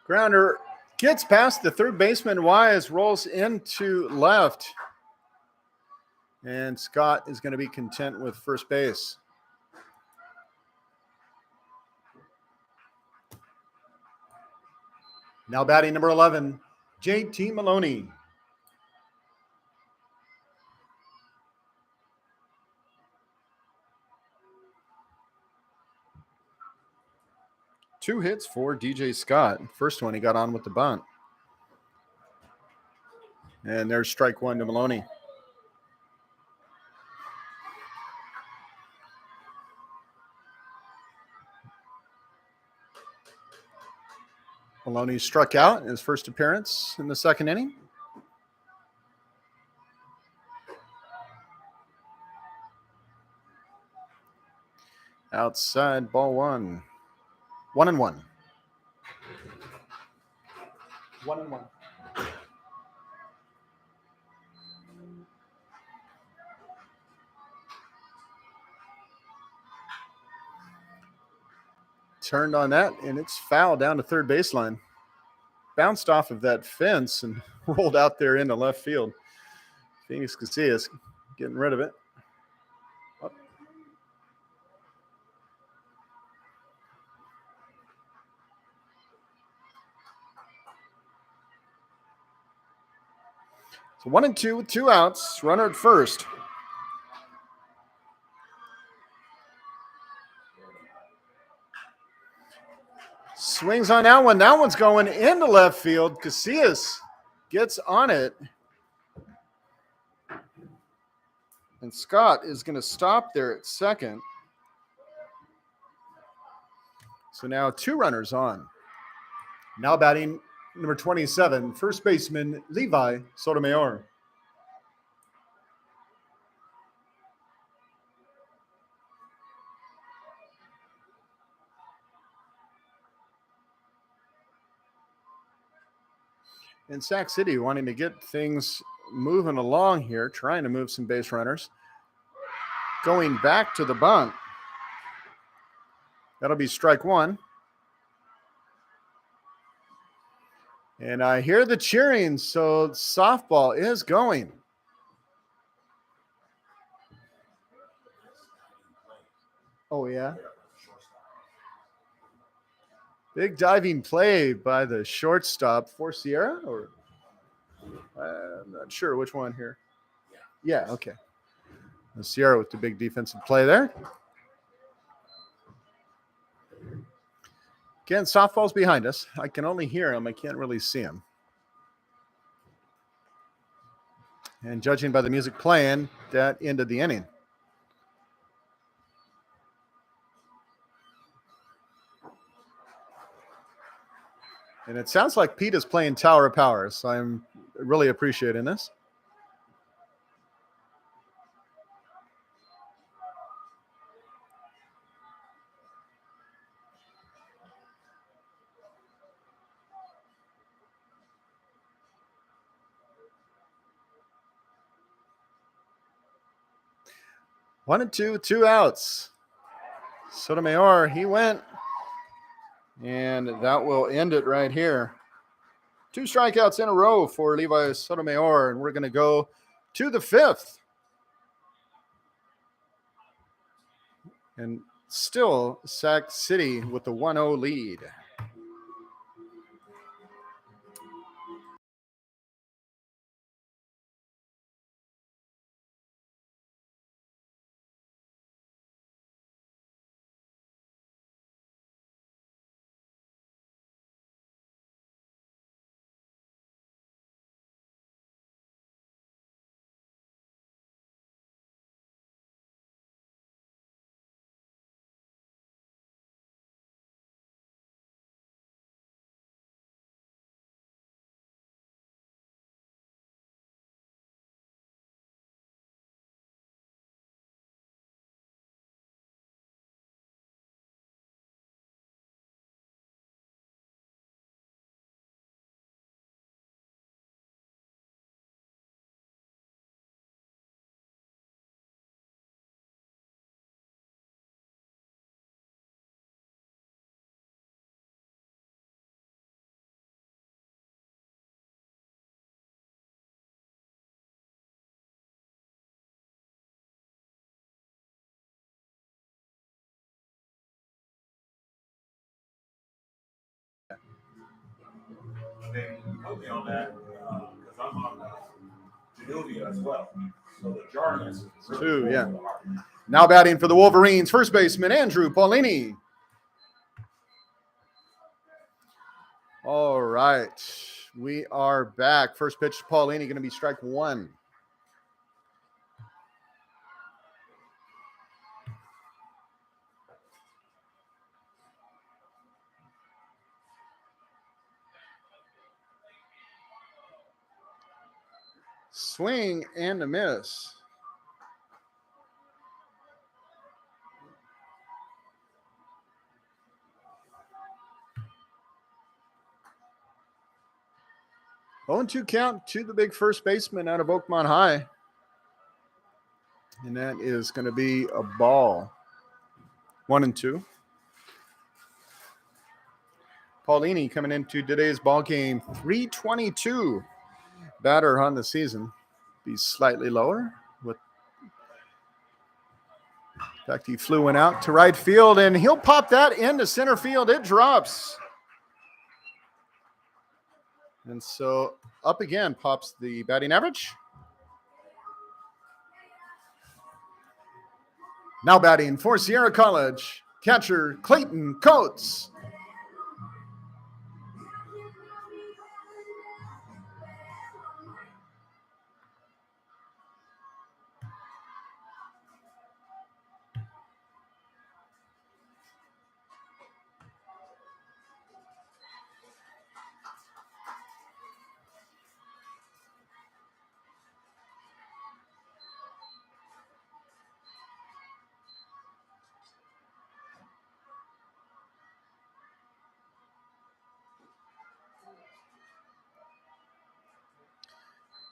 Grounder gets past the third baseman. Wise rolls into left. And Scott is going to be content with first base. Now batting number 11, JT Maloney. Two hits for DJ Scott. First one, he got on with the bunt. And there's strike 1 to Maloney. Maloney struck out in his first appearance in the second inning. Outside, ball 1. 1-1. 1-1. Turned on that, and it's foul down to third baseline. Bounced off of that fence and rolled out there into left field. Phoenix Casillas getting rid of it. Up. So 1-2 with 2 outs. Runner at first. Swings on that one. That one's going into left field. Casillas gets on it. And Scott is going to stop there at second. So now 2 runners on. Now batting number 27, first baseman Levi Sotomayor. In Sac City, wanting to get things moving along here, trying to move some base runners. Going back to the bunt. That'll be strike 1. And I hear the cheering, so softball is going. Oh, yeah? Big diving play by the shortstop for Sierra, or I'm not sure which one here. Yeah, okay. And Sierra with the big defensive play there. Again, softball's behind us. I can only hear him. I can't really see him. And judging by the music playing, that ended the inning. And it sounds like Pete is playing Tower of Power, so I'm really appreciating this. 1-2, 2 outs. Sotomayor, he went. And that will end it right here. 2 strikeouts in a row for Levi Sotomayor. And we're going to go to the 5th. And still Sac City with the 1-0 lead. And then put me on that because I'm on Janulia as well. So the jargon is really Two, cool yeah. for the heart. Now batting for the Wolverines, first baseman Andrew Paulini. All right. We are back. First pitch to Paulini, going to be strike 1. Swing and a miss. Oh, 0-2 count to the big first baseman out of Oakmont High. And that is going to be a ball. 1-2. Paulini coming into today's ball game, 322 batter on the season. Be slightly lower. In fact, he flew one out to right field, and he'll pop that into center field. It drops. And so up again pops the batting average. Now batting for Sierra College, catcher Clayton Coates.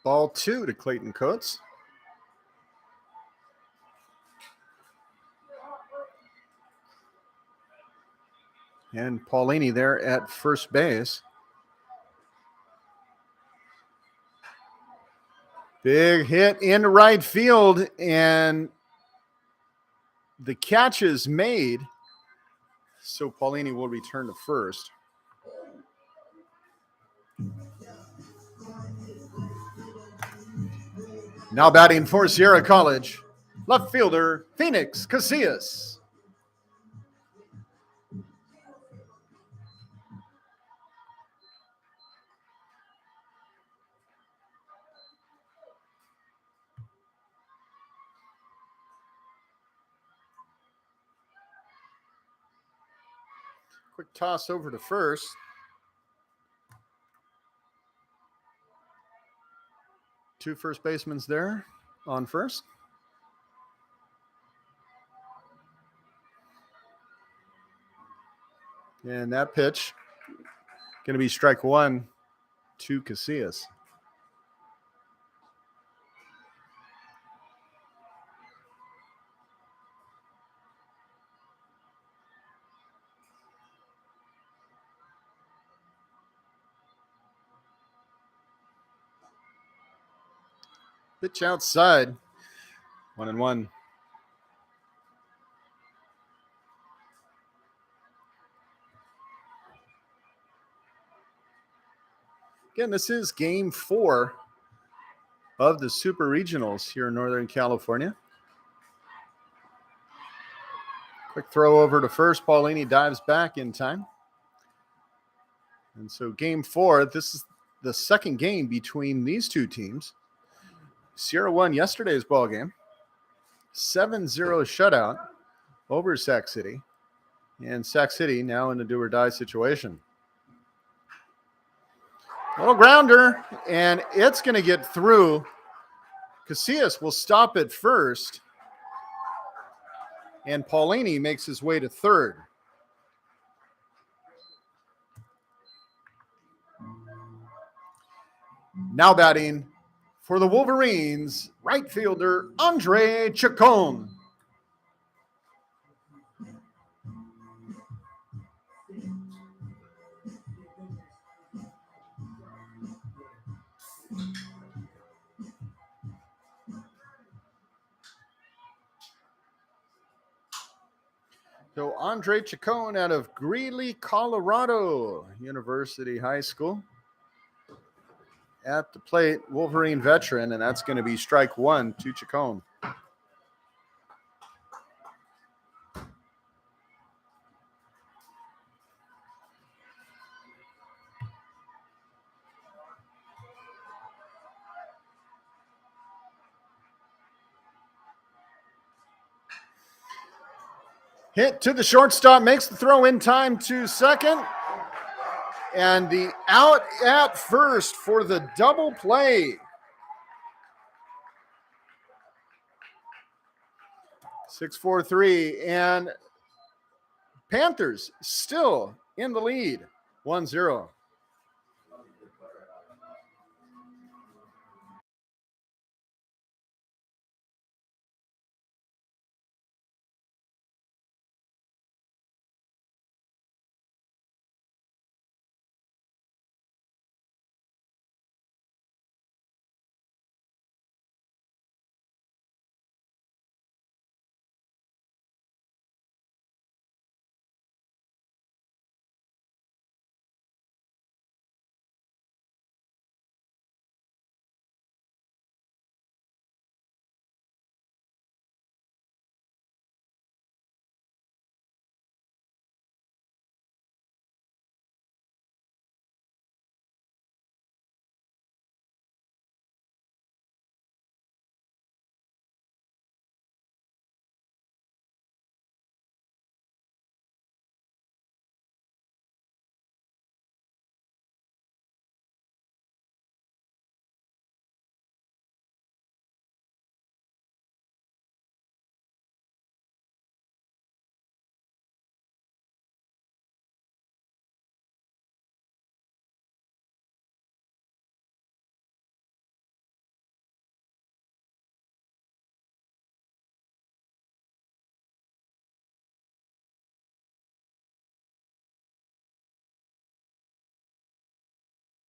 Ball 2 to Clayton Coates. And Paulini there at first base. Big hit in right field, and the catch is made. So Paulini will return to first. Now batting for Sierra College, left fielder Phoenix Casillas. Quick toss over to first. Two first basemen there on first. And that pitch going to be strike 1 to Casillas. Pitch outside. 1-1. Again, this is game 4 of the Super Regionals here in Northern California. Quick throw over to first. Paulini dives back in time. And so game 4, this is the second game between these two teams. Sierra won yesterday's ball game. 7-0 shutout over Sac City. And Sac City now in a do or die situation. Little grounder, and it's going to get through. Casillas will stop at first. And Paulini makes his way to third. Now batting for the Wolverines, right fielder Andre Chacon. So Andre Chacon out of Greeley, Colorado University High School. At the plate, Wolverine veteran, and that's going to be strike 1 to Chacon. Hit to the shortstop, makes the throw in time to second. And the out at first for the double play. 6-4-3, and Panthers still in the lead, 1-0.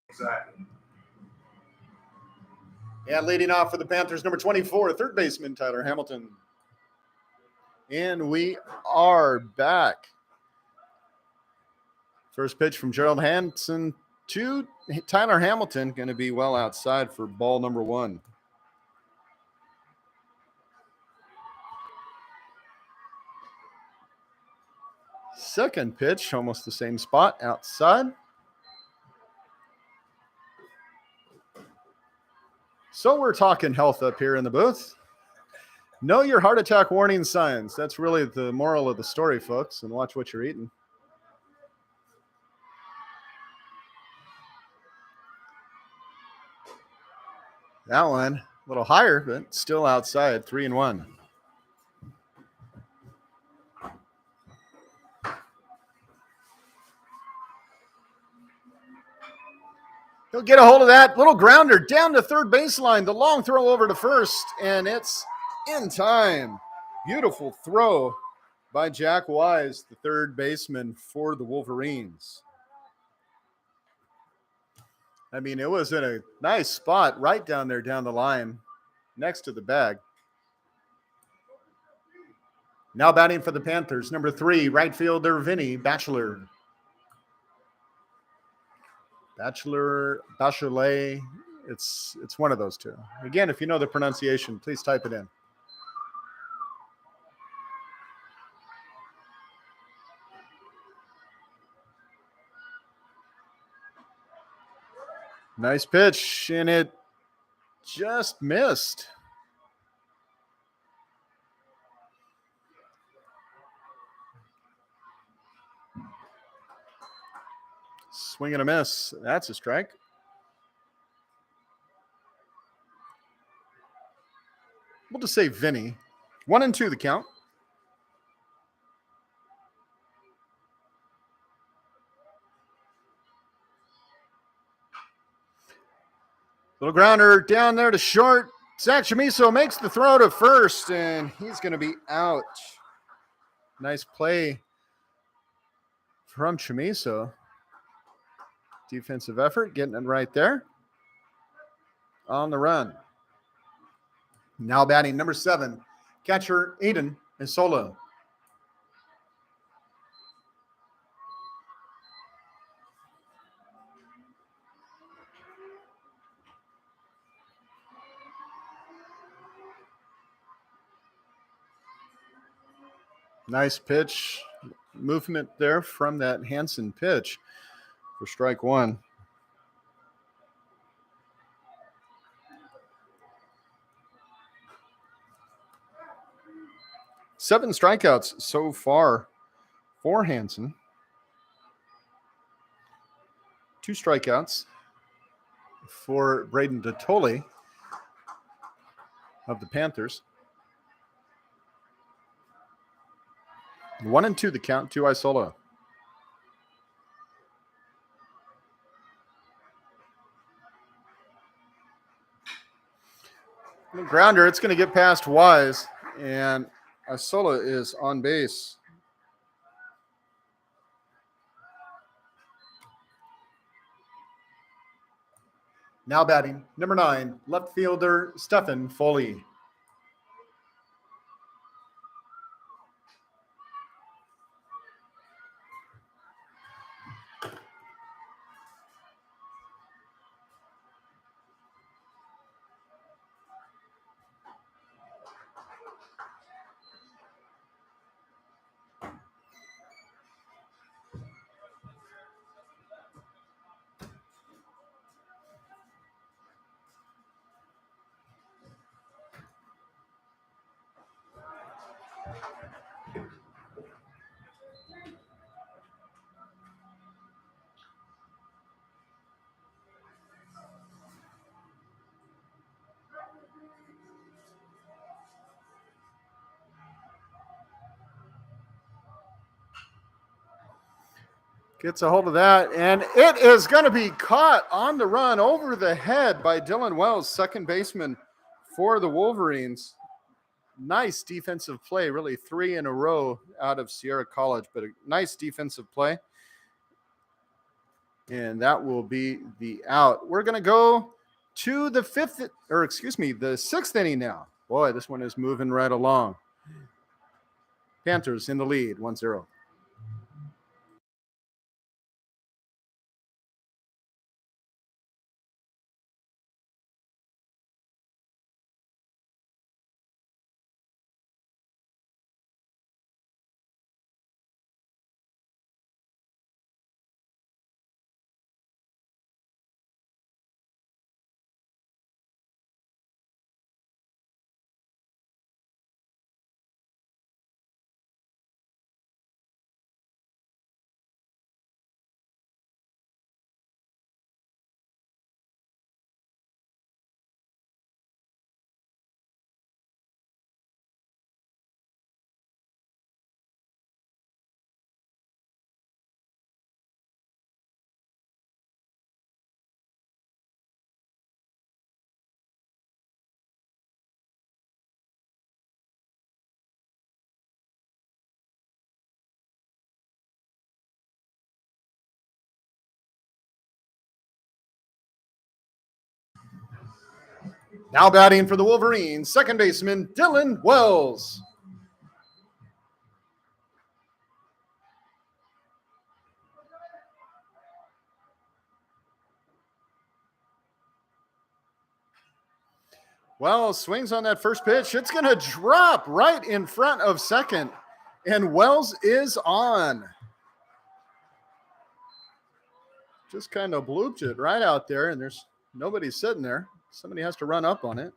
Exactly. And leading off for the Panthers, number 24, third baseman Tyler Hamilton. And we are back. First pitch from Gerald Hanson to Tyler Hamilton, going to be well outside for ball number 1. Second pitch, almost the same spot, outside. So we're talking health up here in the booth. Know your heart attack warning signs. That's really the moral of the story, folks, and watch what you're eating. That one, a little higher, but still outside, 3-1. He'll get a hold of that little grounder down to third baseline. The long throw over to first, and it's in time. Beautiful throw by Jack Wise, the third baseman for the Wolverines. I mean, it was in a nice spot right down there down the line. next to the bag. Now batting for the Panthers, number 3, right fielder Vinny Bachelet. Bachelet. It's one of those two. Again, if you know the pronunciation, please type it in. Nice pitch, and it just missed. Swing and a miss. That's a strike. We'll just say Vinny. 1-2 the count. Little grounder down there to short. Zach Chamiso makes the throw to first, and he's going to be out. Nice play from Chamiso. Defensive effort, getting it right there. On the run. Now batting, number 7, catcher Aiden Isola. Nice pitch. Movement there from that Hansen pitch for strike 1. Seven strikeouts so far for Hansen. 2 strikeouts for Braden Dottole of the Panthers. 1-2 the count to Isola. The grounder, it's going to get past Wise, and Isola is on base. Now batting, number 9, left fielder Stephen Foley. Gets a hold of that, and it is going to be caught on the run over the head by Dylan Wells, second baseman for the Wolverines. Nice defensive play, really 3 in a row out of Sierra College, but a nice defensive play. And that will be the out. We're going to go to the 6th inning now. Boy, this one is moving right along. Panthers in the lead, 1-0. Now batting for the Wolverines, second baseman Dylan Wells. Wells swings on that first pitch. It's going to drop right in front of second, and Wells is on. Just kind of blooped it right out there, and there's nobody sitting there. Somebody has to run up on it.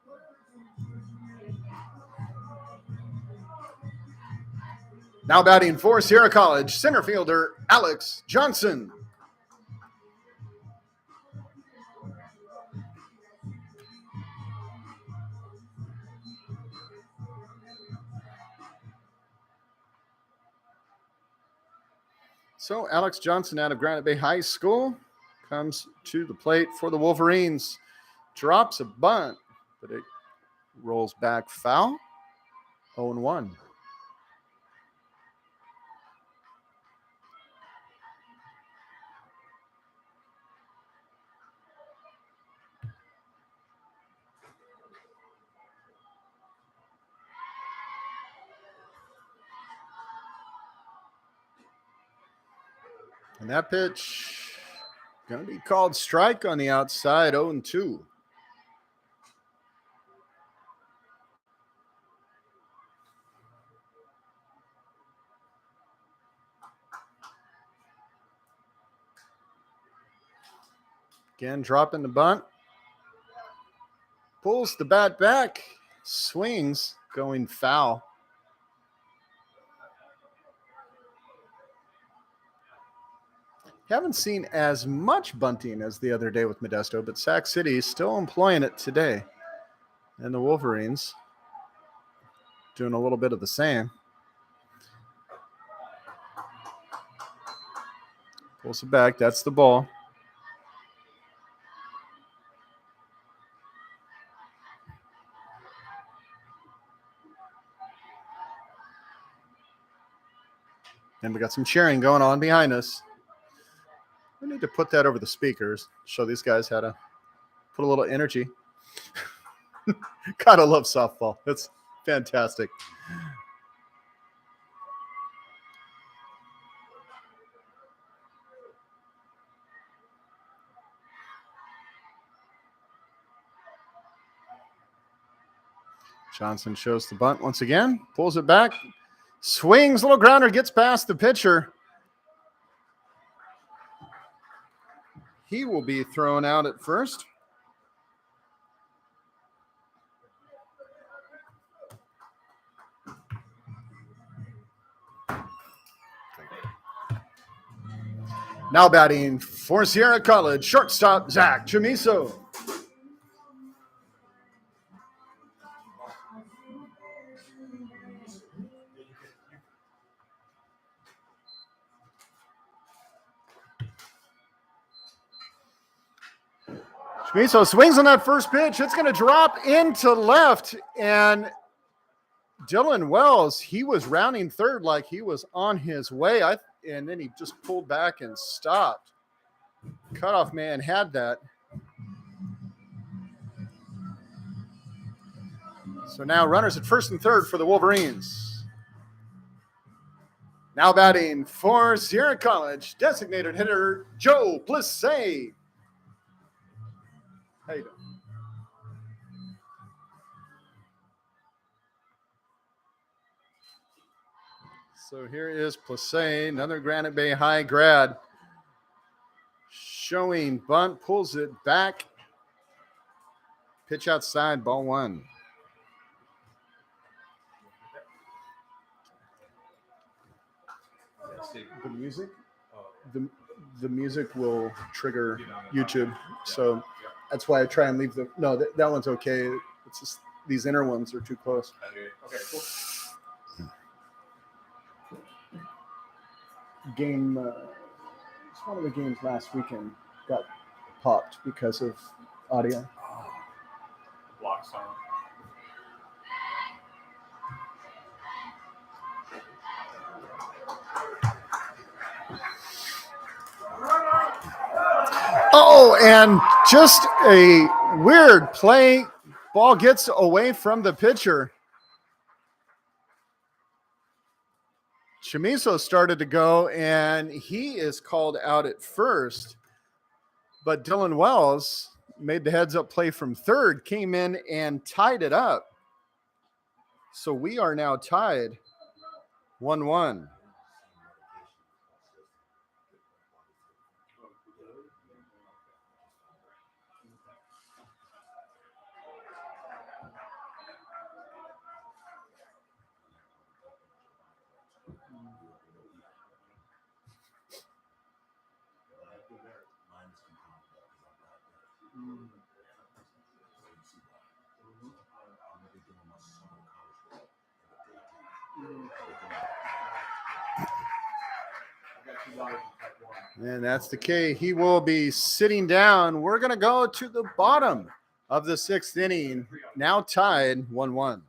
Now batting for Sierra College, center fielder Alex Johnson. So Alex Johnson out of Granite Bay High School comes to the plate for the Wolverines. Drops a bunt, but it rolls back foul. 0-1. And that pitch going to be called strike on the outside, 0-2. Again, dropping the bunt. Pulls the bat back. Swings, going foul. Haven't seen as much bunting as the other day with Modesto, but Sac City is still employing it today. And the Wolverines doing a little bit of the same. Pulls it back. That's the ball. And we got some cheering going on behind us. We need to put that over the speakers, show these guys how to put a little energy. God, I love softball. It's fantastic. Johnson shows the bunt once again, pulls it back, swings, little grounder, gets past the pitcher. He will be thrown out at first. Now batting for Sierra College, shortstop Zach Chamiso. Chamiso swings on that first pitch. It's going to drop into left, and Dylan Wells, he was rounding third like he was on his way, and then he just pulled back and stopped. Cutoff man had that. So now runners at first and third for the Wolverines. Now batting for Sierra College, designated hitter Joe Plissé. How you doing? So here is Plissé, another Granite Bay High grad. Showing bunt, pulls it back. Pitch outside, ball one. The music? The music will trigger YouTube. So that's why I try and leave no, that one's okay. It's just these inner ones are too close. Okay, cool. Game, it's one of the games last weekend got popped because of audio. Block song. Oh, and just a weird play Ball gets away from the pitcher. Chamiso started to go, and he is called out at first. But Dylan Wells made the heads-up play from third, came in and tied it up. So we are now tied 1-1. And that's the K. He will be sitting down. We're going to go to the bottom of the 6th inning, now tied 1-1.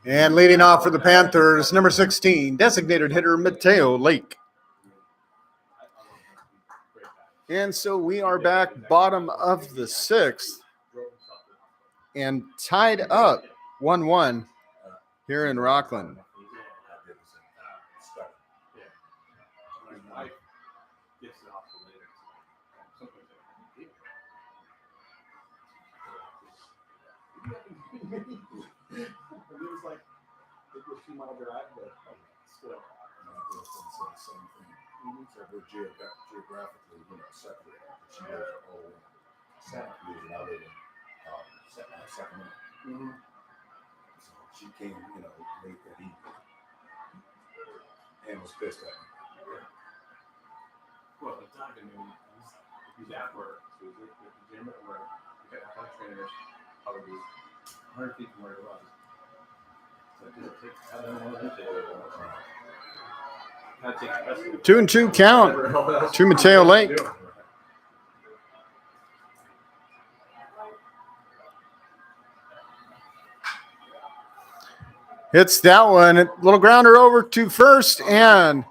And leading off for the Panthers, number 16, designated hitter Mateo Lake. And so we are back bottom of the 6th and tied up 1-1 here in Rockland. Geographically, separated. She lives all in Sac City, and I live in Sacramento. So she came, late that evening, and was pissed at me. Well, the time he's at work, so he's at the gym at work. We got a trainers, probably 100 feet from where he was. So I don't want to take it. 2-2 count to Mateo Lake. Hits that one. A little grounder over to first, and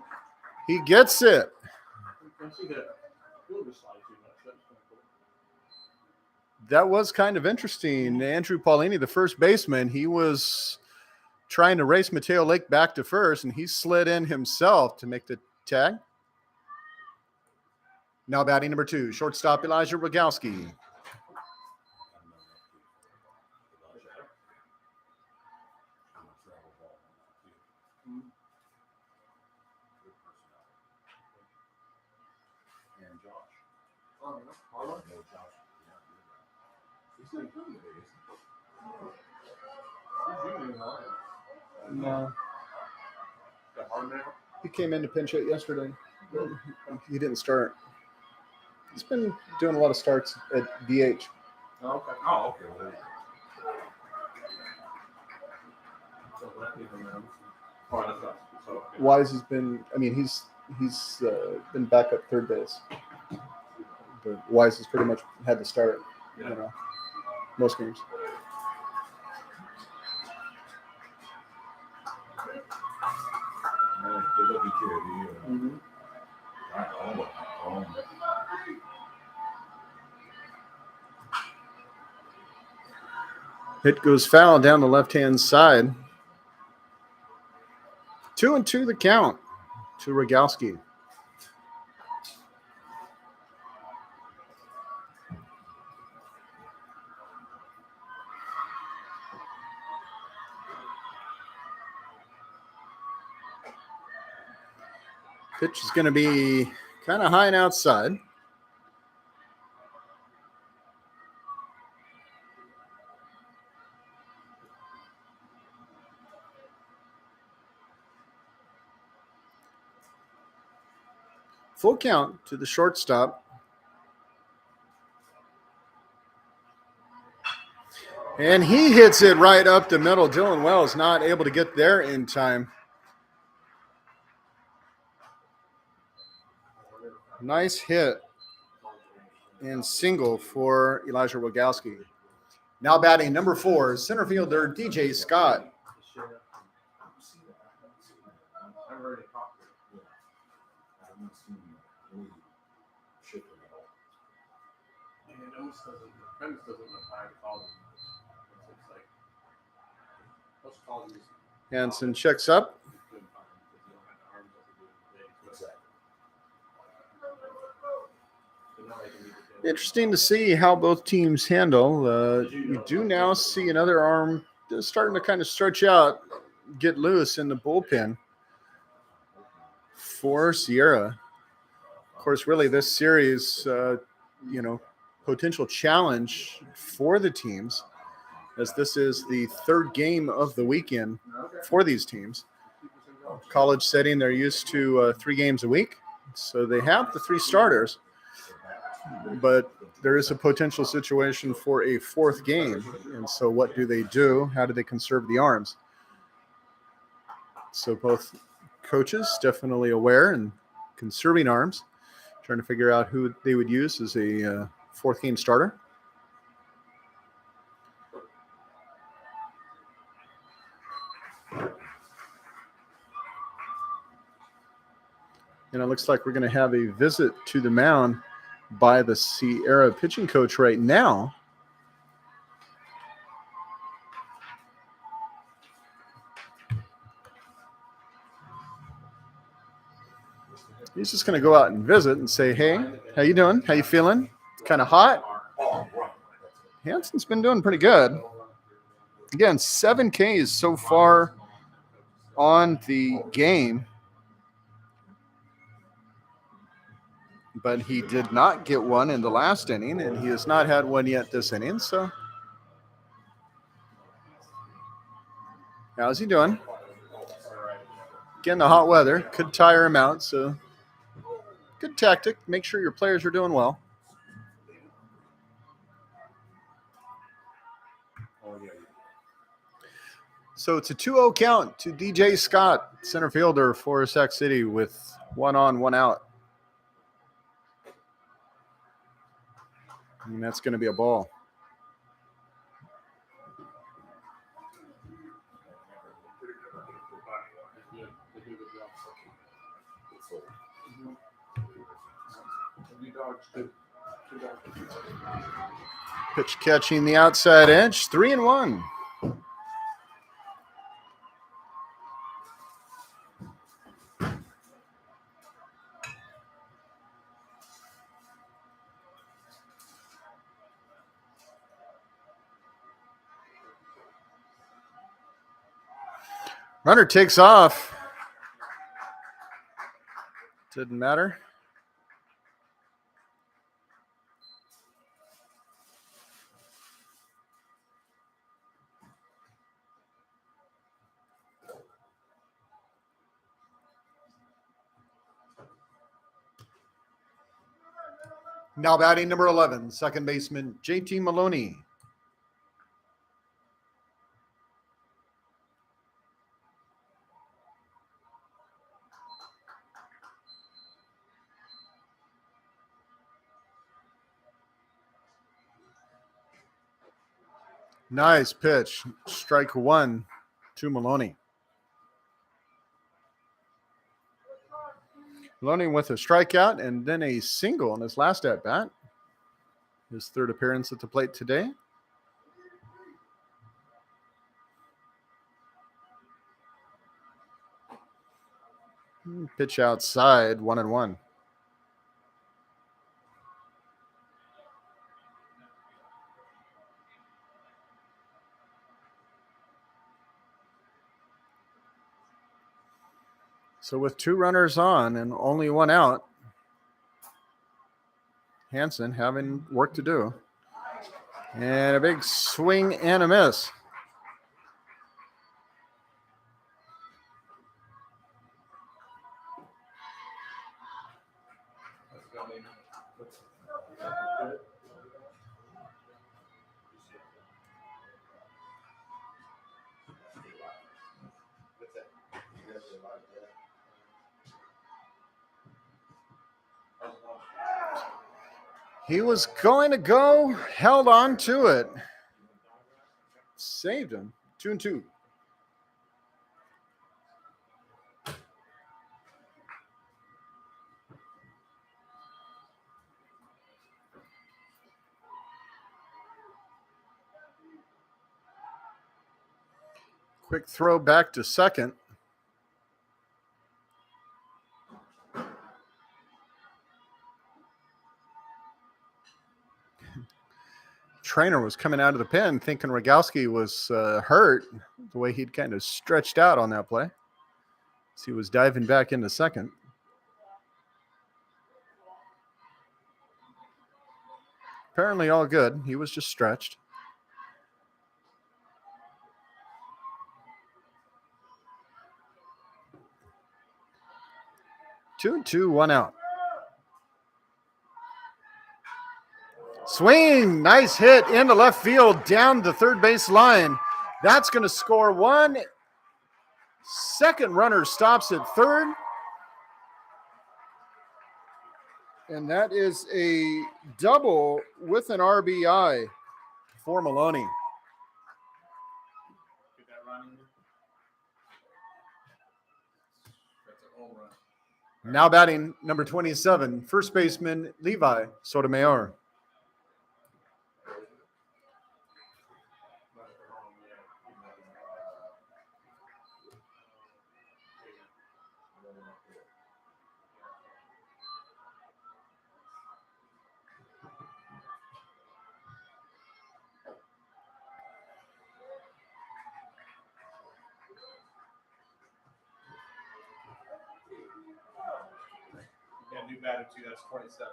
he gets it. That was kind of interesting. Andrew Paulini, the first baseman, he was trying to race Mateo Lake back to first, and he slid in himself to make the tag. Now batting number 2, shortstop Elijah Rogowski. No. He came in to pinch hit yesterday. He didn't start. He's been doing a lot of starts at DH. Oh, okay. Wise has been, he's he's been back up third base. But Wise has pretty much had to start, most games. Good looking kid. Hit goes foul down the left-hand side. 2-2 the count to Rogalski. Pitch is going to be kind of high and outside. Full count to the shortstop. And he hits it right up the middle. Dylan Wells not able to get there in time. Nice hit and single for Elijah Rogalski. Now batting number 4, center fielder DJ Scott. Hansen checks up. Interesting to see how both teams handle. You do now see another arm starting to kind of stretch out, get loose in the bullpen for Sierra. Of course, really this series, potential challenge for the teams, as this is the third game of the weekend for these teams. College setting, they're used to 3 games a week, so they have the 3 starters. But there is a potential situation for a 4th game. And so what do they do? How do they conserve the arms? So both coaches definitely aware and conserving arms, trying to figure out who they would use as a 4th game starter. And it looks like we're going to have a visit to the mound by the Sierra pitching coach right now. He's just going to go out and visit and say, hey, how you doing? How you feeling? Kind of hot? Hansen's been doing pretty good. Again, 7 Ks so far on the game. But he did not get one in the last inning, and he has not had one yet this inning. So, how's he doing? Again, the hot weather could tire him out, so good tactic. Make sure your players are doing well. So it's a 2-0 count to DJ Scott, center fielder for Sac City, with 1 on, 1 out. And that's going to be a ball. Pitch catching the outside edge, 3-1. Runner takes off. Didn't matter. Now batting number 11, second baseman JT Maloney. Nice pitch. Strike one to Maloney. Maloney with a strikeout and then a single in his last at bat. His third appearance at the plate today. Pitch outside, 1-1. So with 2 runners on and only 1 out, Hansen having work to do. And a big swing and a miss. He was going to go, held on to it. Saved him. 2-2. Quick throw back to second. Trainer was coming out of the pen thinking Rogowski was hurt, the way he'd kind of stretched out on that play. So he was diving back into second. Apparently all good. He was just stretched. Two, 1 out. Swing, nice hit into left field, down the third base line. That's going to score 1. Second runner stops at third. And that is a double with an RBI for Maloney. Get that running. That's a home run. Now batting number 27, first baseman Levi Sotomayor. Yeah, new batter too. That's 27.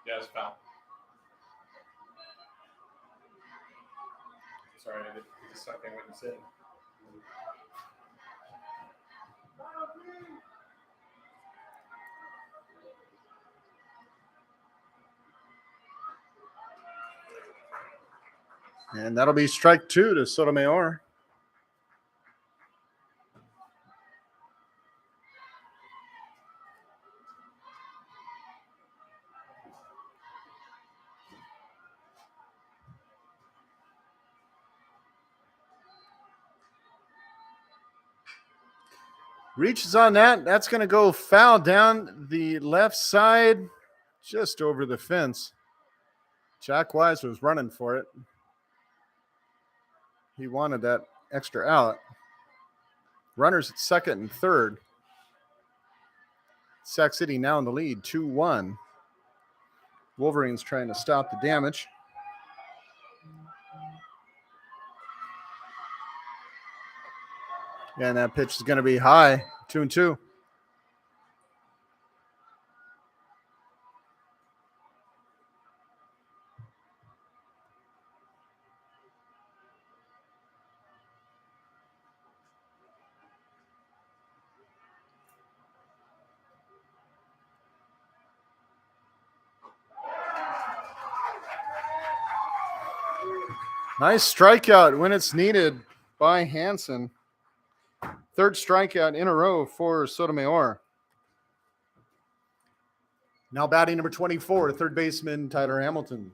Yeah, it's foul. Sorry, I didn't suck in what you said. And that'll be strike 2 to Sotomayor. Reaches on that. That's going to go foul down the left side, just over the fence. Jack Wise was running for it. He wanted that extra out. Runners at second and third. Sac City now in the lead, 2-1. Wolverines trying to stop the damage. And that pitch is going to be high, 2-2. Nice strikeout when it's needed by Hansen. Third strikeout in a row for Sotomayor. Now batting number 24, third baseman Tyler Hamilton.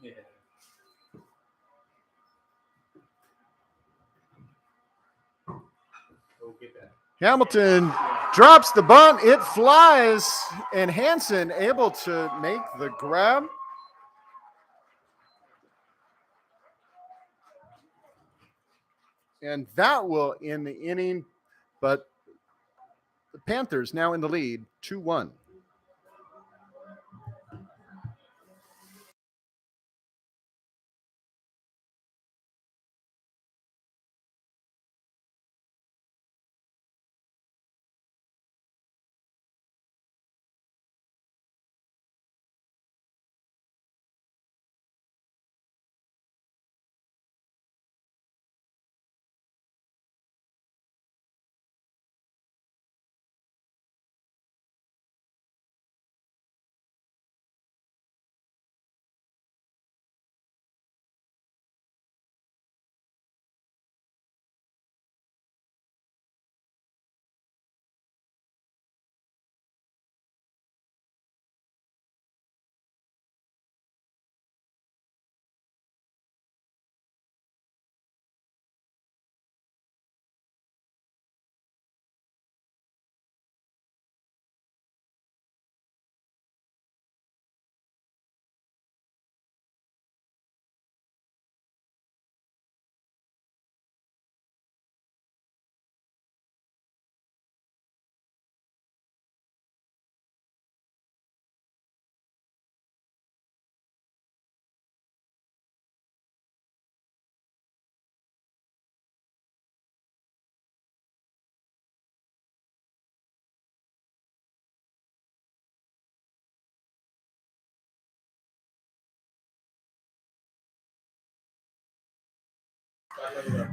Yeah. Go get that. Hamilton drops the bunt. It flies, and Hansen able to make the grab. And that will end the inning, but the Panthers now in the lead, 2-1.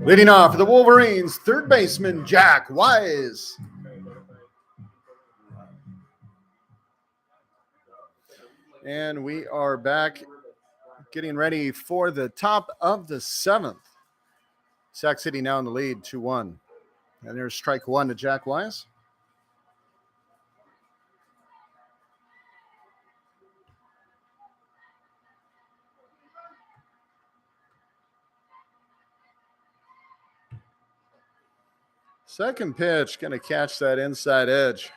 Leading off for the Wolverines, third baseman Jack Wise. And we are back getting ready for the top of the seventh. Sac City now in the lead, 2-1. And there's strike one to Jack Wise. Second pitch, going to catch that inside edge.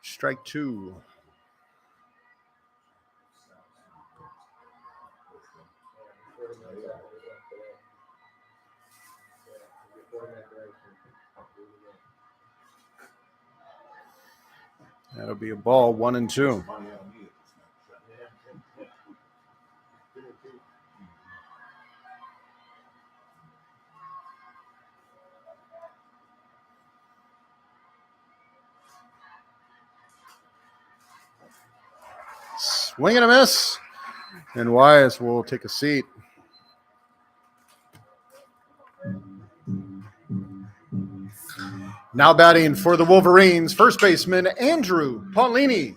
Strike two. That'll be a ball, 1-2. Swing and a miss. And Wise will take a seat. Now batting for the Wolverines, first baseman Andrew Paulini.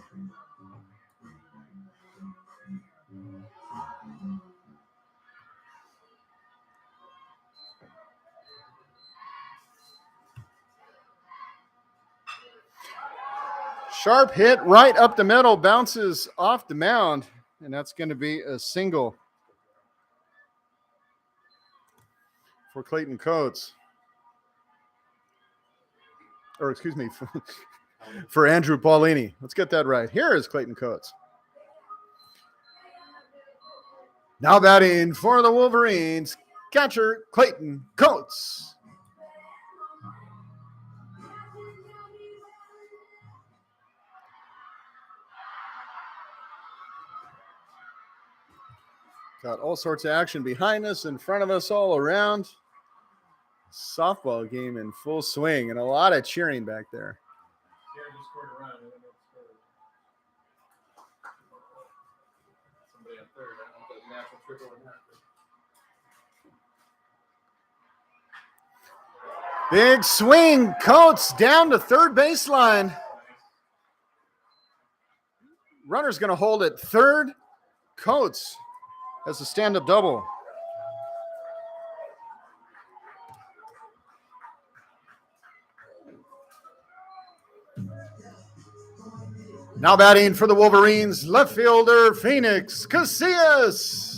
Sharp hit right up the middle, bounces off the mound, and that's going to be a single for Clayton Coates. Or excuse me, for Andrew Paulini. Let's get that right. Here is Clayton Coates. Now batting for the Wolverines, catcher Clayton Coates. Got all sorts of action behind us, in front of us, all around. Softball game in full swing and a lot of cheering back there. Jared just scored a run. Somebody on third. I don't know if that's natural triple or not. Big swing. Coates down to third baseline. Runner's going to hold at third. Coates has a stand-up double. Now batting for the Wolverines, left fielder Phoenix Casillas.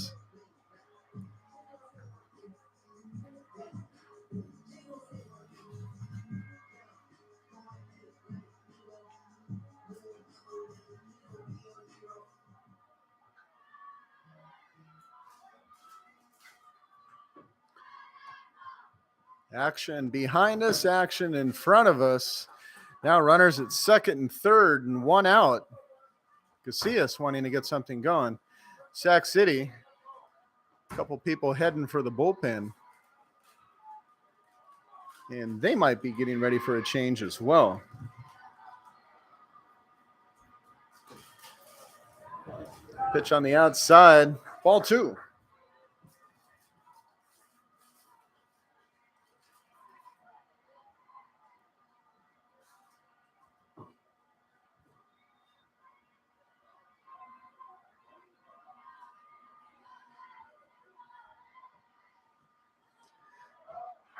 Action behind us, action in front of us. Now runners at second and third and one out. Casillas wanting to get something going. Sac City, a couple people heading for the bullpen. And they might be getting ready for a change as well. Pitch on the outside, ball 2.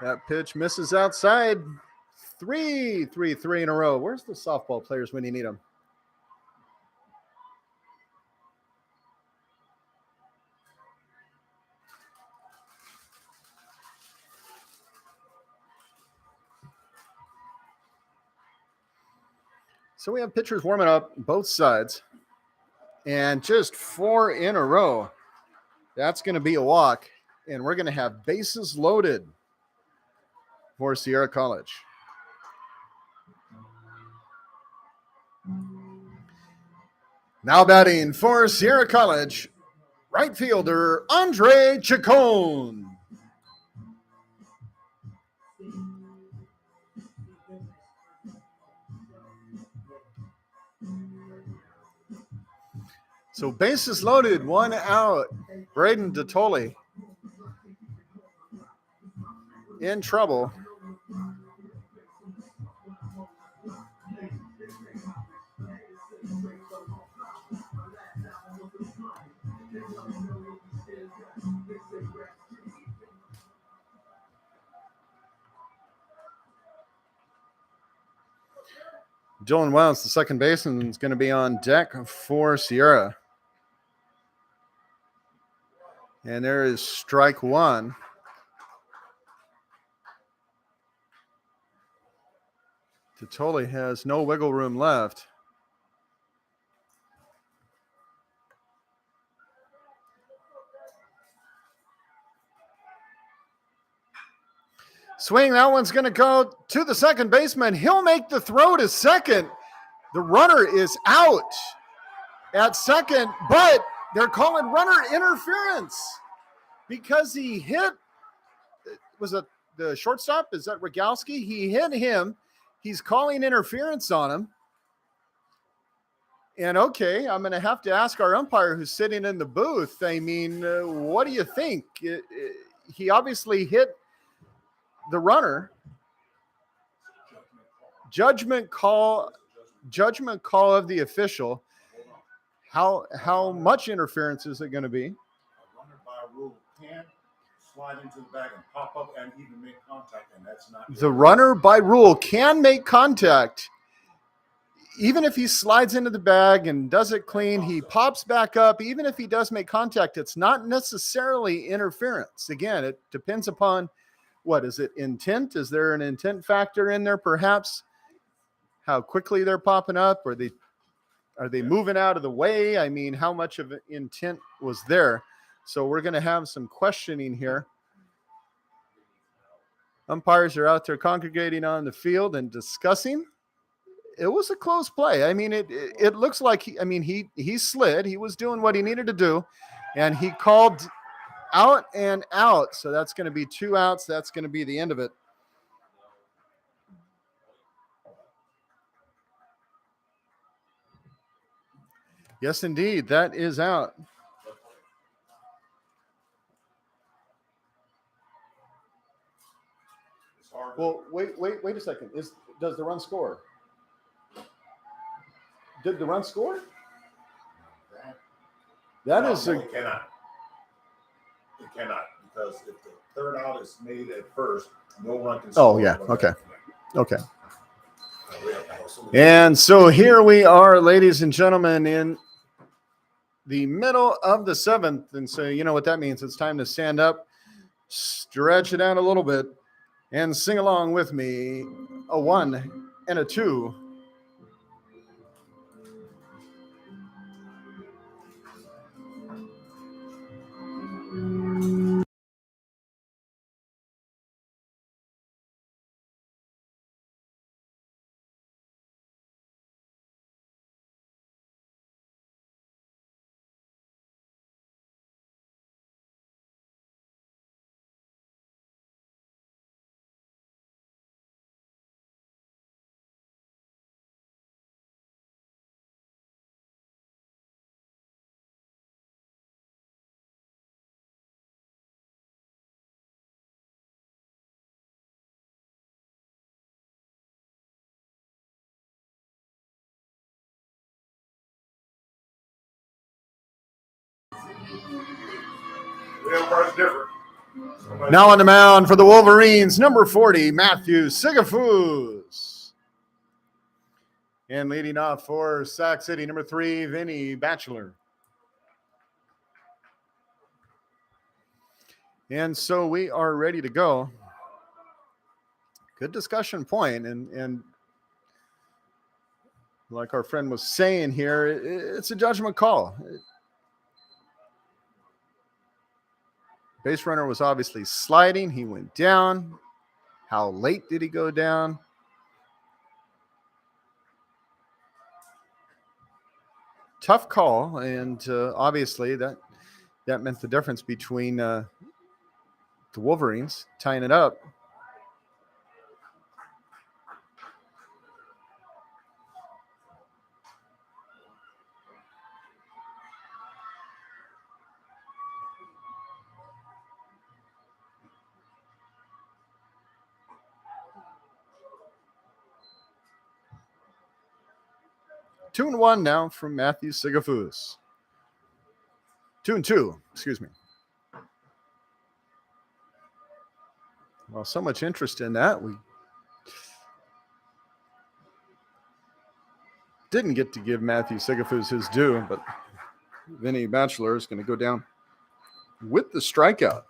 That pitch misses outside. 3 in a row. Where's the softball players when you need them? So we have pitchers warming up both sides. And just 4 in a row. That's going to be a walk. And we're going to have bases loaded for Sierra College. Now batting for Sierra College, right fielder Andre Chacon. So bases loaded, 1 out. Braden DeToli in trouble. Dylan Wells, the second baseman, is going to be on deck for Sierra. And there is strike 1. DeToli has no wiggle room left. Swing, that one's going to go to the second baseman. He'll make the throw to second. The runner is out at second, but they're calling runner interference because he hit, was it the shortstop? Is that Rogalski? He hit him. He's calling interference on him. And okay, I'm going to have to ask our umpire who's sitting in the booth. I mean, what do you think? He obviously hit the runner. Judgment call of the official. How much interference is it going to be? A runner by rule can slide into the bag and pop up and even make contact, and that's not the runner by rule can make contact. Even if he slides into the bag and does it clean, he pops back up. Even if he does make contact, it's not necessarily interference. Again, it depends upon what is it, intent? Is there an intent factor in there perhaps? How quickly they're popping up? Are they moving out of the way? I mean, how much of an intent was there? So we're going to have some questioning here. Umpires are out there congregating on the field and discussing. It was a close play. I mean, it looks like he slid. He was doing what he needed to do, and he called out and out. So that's going to be 2 outs. That's going to be the end of it. Yes, indeed. That is out. Well, wait a second. Does the run score? Did the run score? That No, is no, a it cannot. It cannot, because if the third out is made at first, no run can score. yeah, on okay. that. okay. So And so here we are, ladies and gentlemen, in the middle of the 7th. And so you know what that means. It's time to stand up, stretch it out a little bit, and sing along with me. A 1 and a 2. real car's different. Now on the mound for the Wolverines, number 40, Matthew Sigafus. And leading off for Sac City, number 3, Vinny Batchelor. And so we are ready to go. Good discussion point. And like our friend was saying here, it's a judgment call. Base runner was obviously sliding. He went down. How late did he go down? Tough call, and obviously that meant the difference between the Wolverines tying it up. Two and one now from Matthew Sigafus. 2-2, excuse me. Well, so much interest in that. We didn't get to give Matthew Sigafus his due, but Vinny Batchelor is going to go down with the strikeout.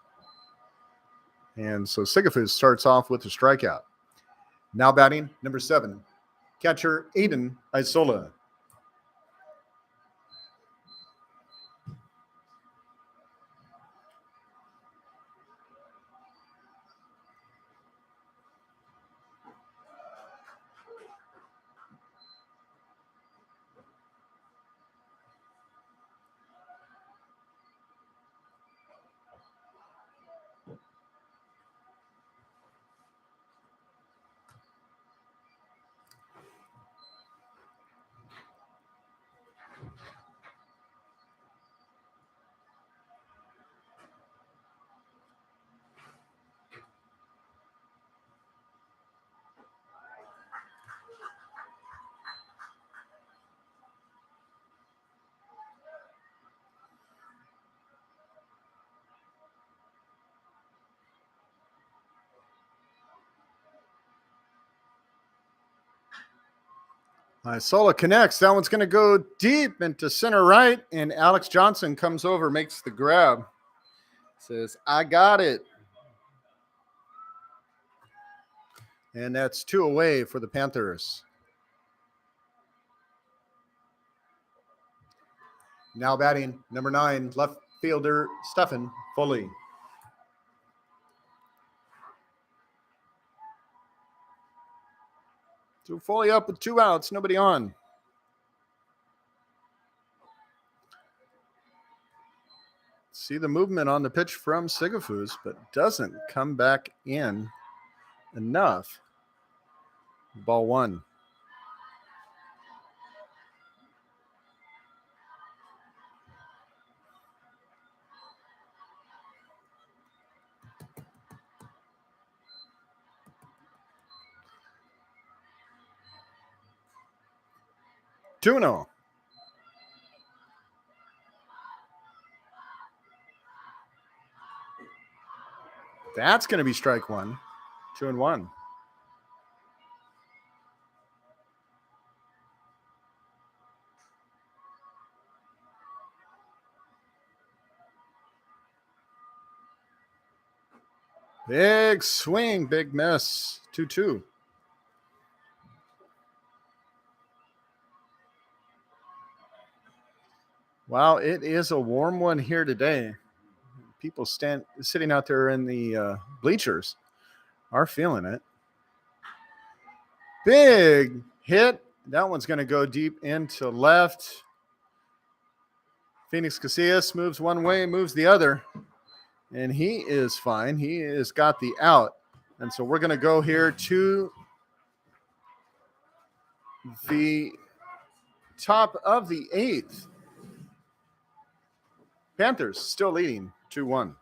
And so Sigafus starts off with the strikeout. Now batting, number 7, catcher Aiden Isola. Isola connects. That one's going to go deep into center right, and Alex Johnson comes over, makes the grab. Says, I got it. And that's 2 away for the Panthers. Now batting, number 9, left fielder Stephen Foley. So Foley up with 2 outs, nobody on. See the movement on the pitch from Sigafus, but doesn't come back in enough. Ball 1. Tuno. That's going to be strike one. 2-1. Big swing, big miss. 2-2. Wow, it is a warm one here today. People sitting out there in the bleachers are feeling it. Big hit. That one's going to go deep into left. Phoenix Casillas moves one way, moves the other, and he is fine. He has got the out. And so we're going to go here to the top of the 8th. Panthers still leading 2-1.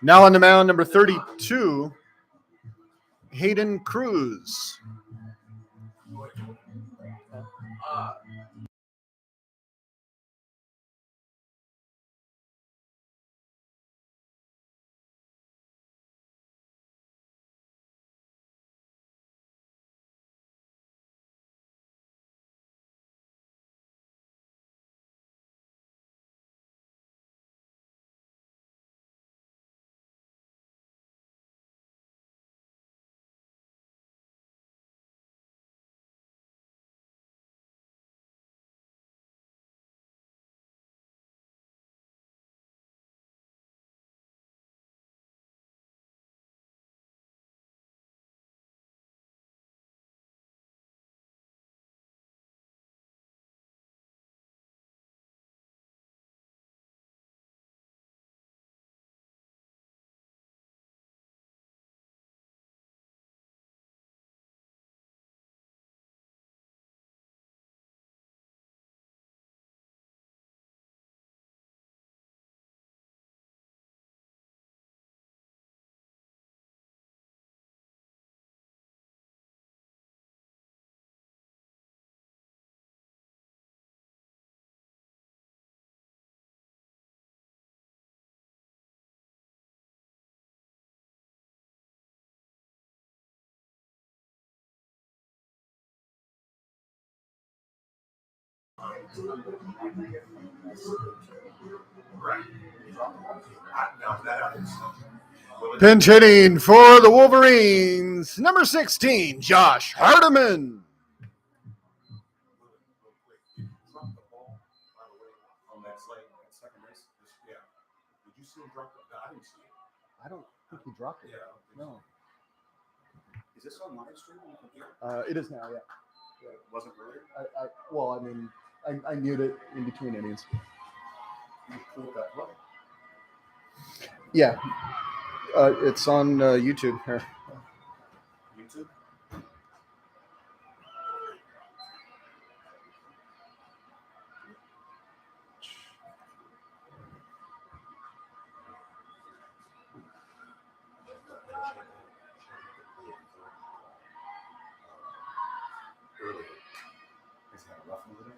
Now on the mound, number 32, Hayden Cruz. Pinch hitting for the Wolverines, number 16, Josh Hardiman. On that slate, at second base. Yeah. Did you see him drop it? I didn't see it. I don't think he dropped it. Yeah. No. Is this on live stream on the computer? It is now, yeah. It wasn't earlier? I mute it in between innings. You pulled that play. Yeah. It's on YouTube here. YouTube? Earlier. Is that rough over there?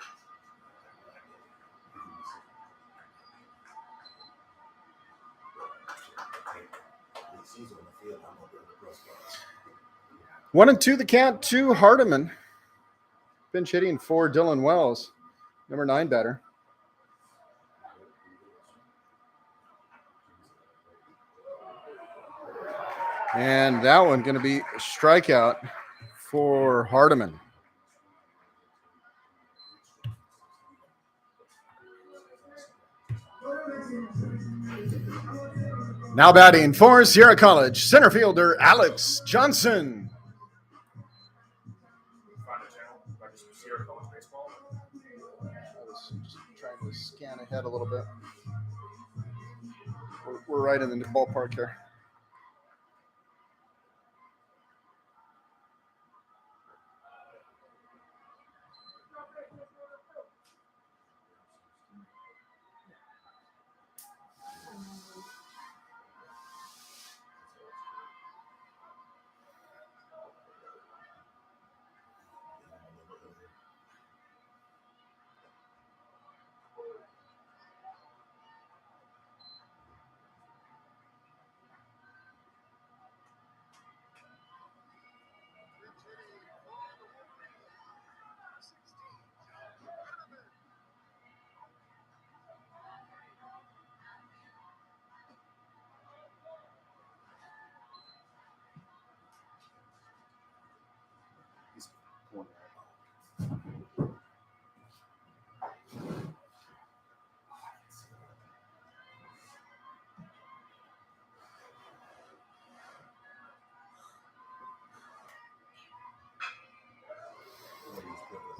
He's on the field. I'm over the press box. 1-2 the count to Hardiman. Pinch hitting for Dylan Wells, number 9 batter. And that one going to be a strikeout for Hardiman. Now batting for Sierra College, center fielder Alex Johnson. Find a channel, register Sierra College Baseball. I was just trying to scan ahead a little bit. We're right in the ballpark here.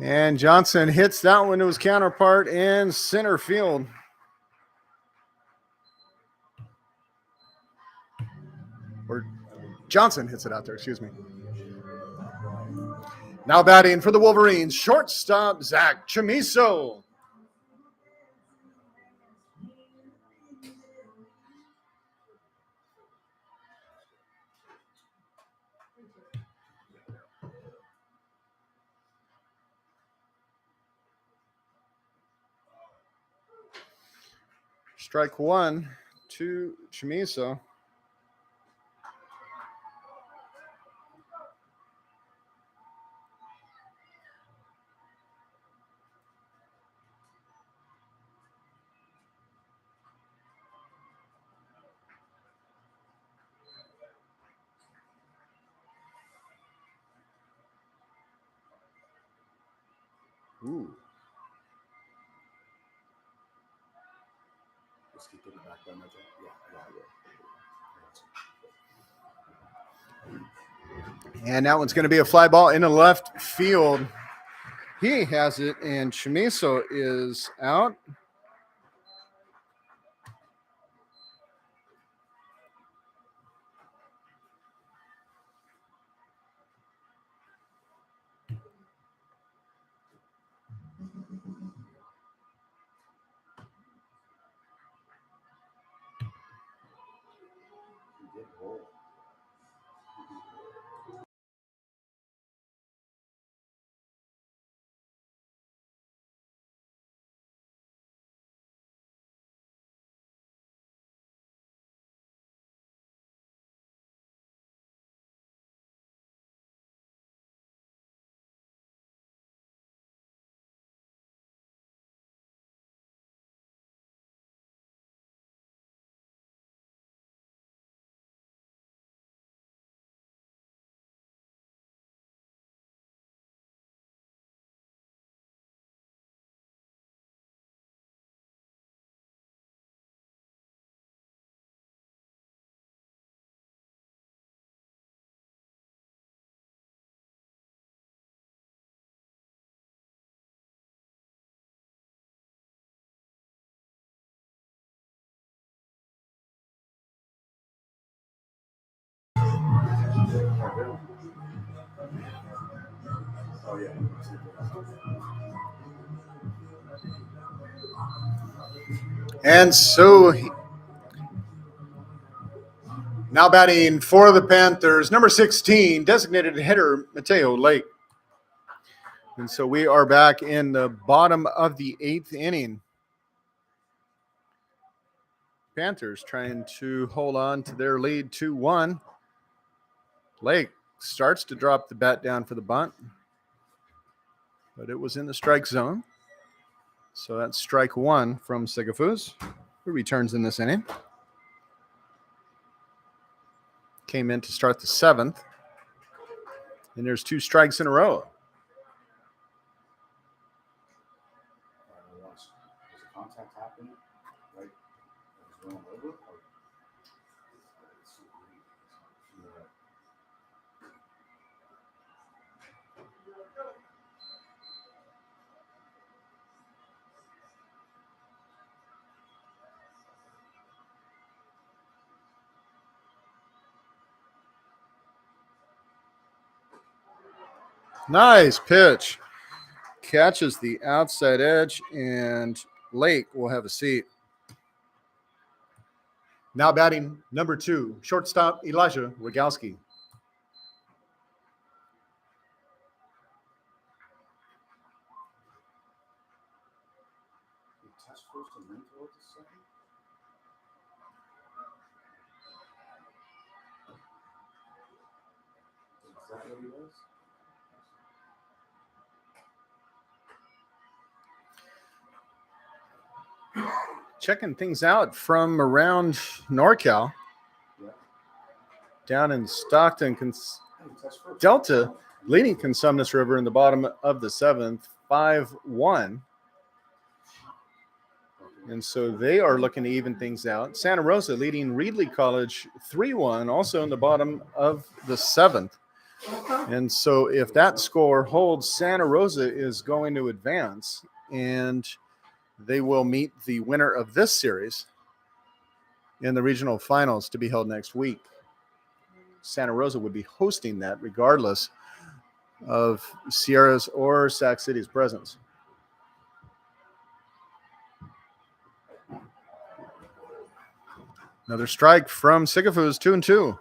And Johnson hits that one to his counterpart in center field. Or Johnson hits it out there, excuse me. Now batting for the Wolverines, shortstop Zach Chamiso. Strike one to Chamiso. Ooh. Let's keep putting it back down, Mitchell. Yeah. And that one's going to be a fly ball into left field. He has it, and Chamiso is out. Oh, yeah. And so now batting for the Panthers, number 16, designated hitter Mateo Lake. And so we are back in the bottom of the 8th inning. Panthers trying to hold on to their lead 2-1. Lake starts to drop the bat down for the bunt, but it was in the strike zone. So that's strike one from Sigafus, who returns in this inning. Came in to start the 7th. And there's 2 strikes in a row. Was contact happening? Right? It was going over? Nice pitch. Catches the outside edge, and Lake will have a seat. Now batting number 2, shortstop Elijah Rogalski. Test first and then throw it to second? Is that what he was? Checking things out from around NorCal. Yeah. Down in Stockton, Hey, test first. Delta. leading Consumnes River in the bottom of the 7th, 5-1. And so they are looking to even things out. Santa Rosa leading Reedley College 3-1, also in the bottom of the 7th. And so if that score holds, Santa Rosa is going to advance, and they will meet the winner of this series in the regional finals to be held next week. Santa Rosa would be hosting that regardless of Sierra's or Sac City's presence. Another strike from Sigafus, 2-2.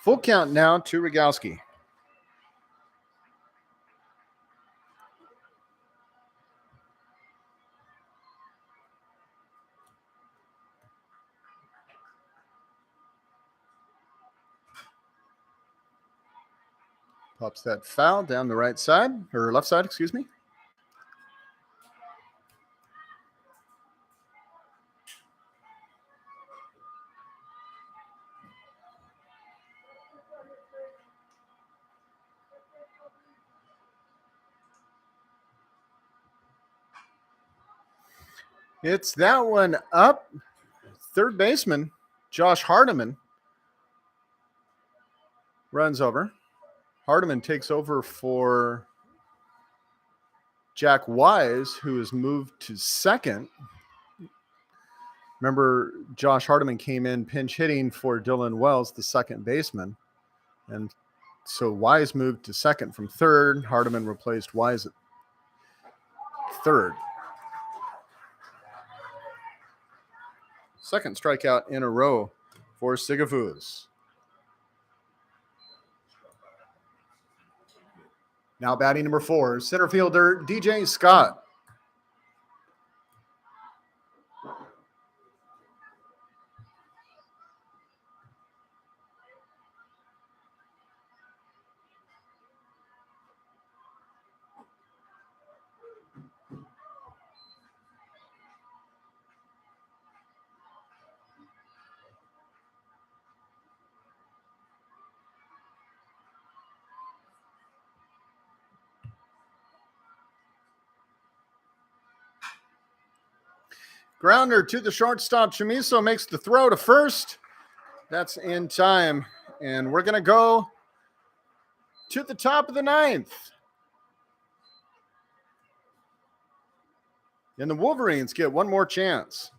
Full count now to Rogowski. Pops that foul down the right side, or left side, excuse me. It's that one up. Third baseman, Josh Hardiman, runs over. Hardiman takes over for Jack Wise, who has moved to second. Remember, Josh Hardiman came in pinch hitting for Dylan Wells, the second baseman. And so Wise moved to second from third. Hardiman replaced Wise at third. Second strikeout in a row for Sigafus. Now batting number 4, center fielder DJ Scott. Grounder to the shortstop. Chamiso makes the throw to first. That's in time. And we're going to go to the top of the 9th. And the Wolverines get one more chance.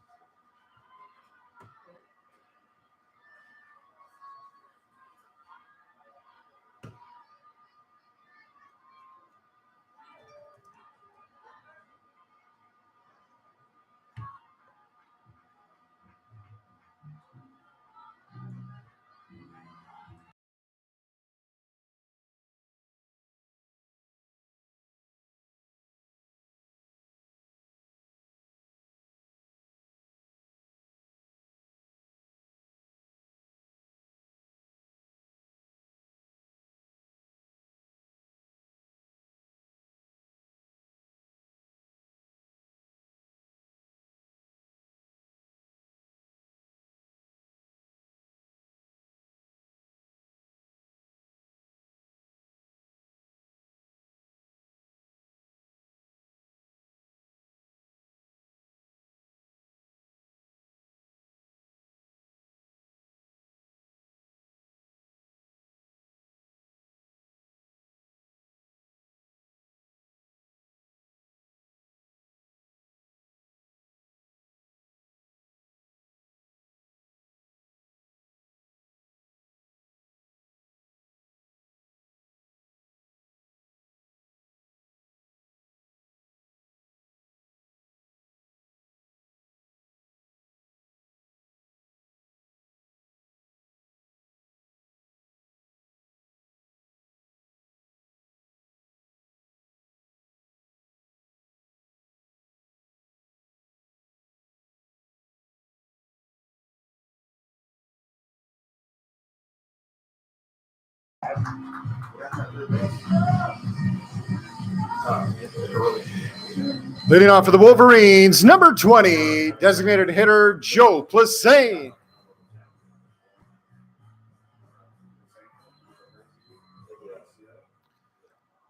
Leading off for the Wolverines, number 20, designated hitter Joe Plessé.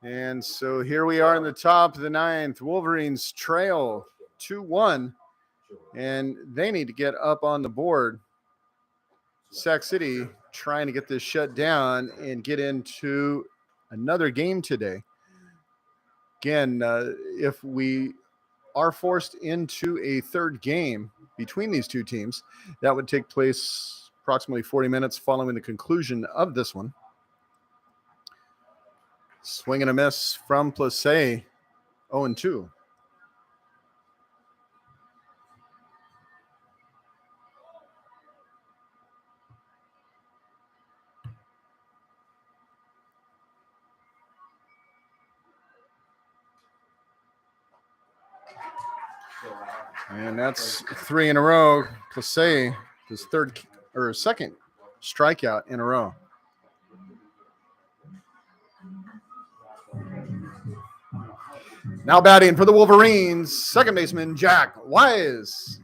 And so here we are in the top of the ninth. Wolverines trail 2-1, and they need to get up on the board. Sac City trying to get this shut down and get into another game today. Again, if we are forced into a third game between these two teams, that would take place approximately 40 minutes following the conclusion of this one. Swing and a miss from Plessé, 0-2. And that's 3 in a row. Plessé, his second strikeout in a row. Now batting for the Wolverines, second baseman Jack Wise.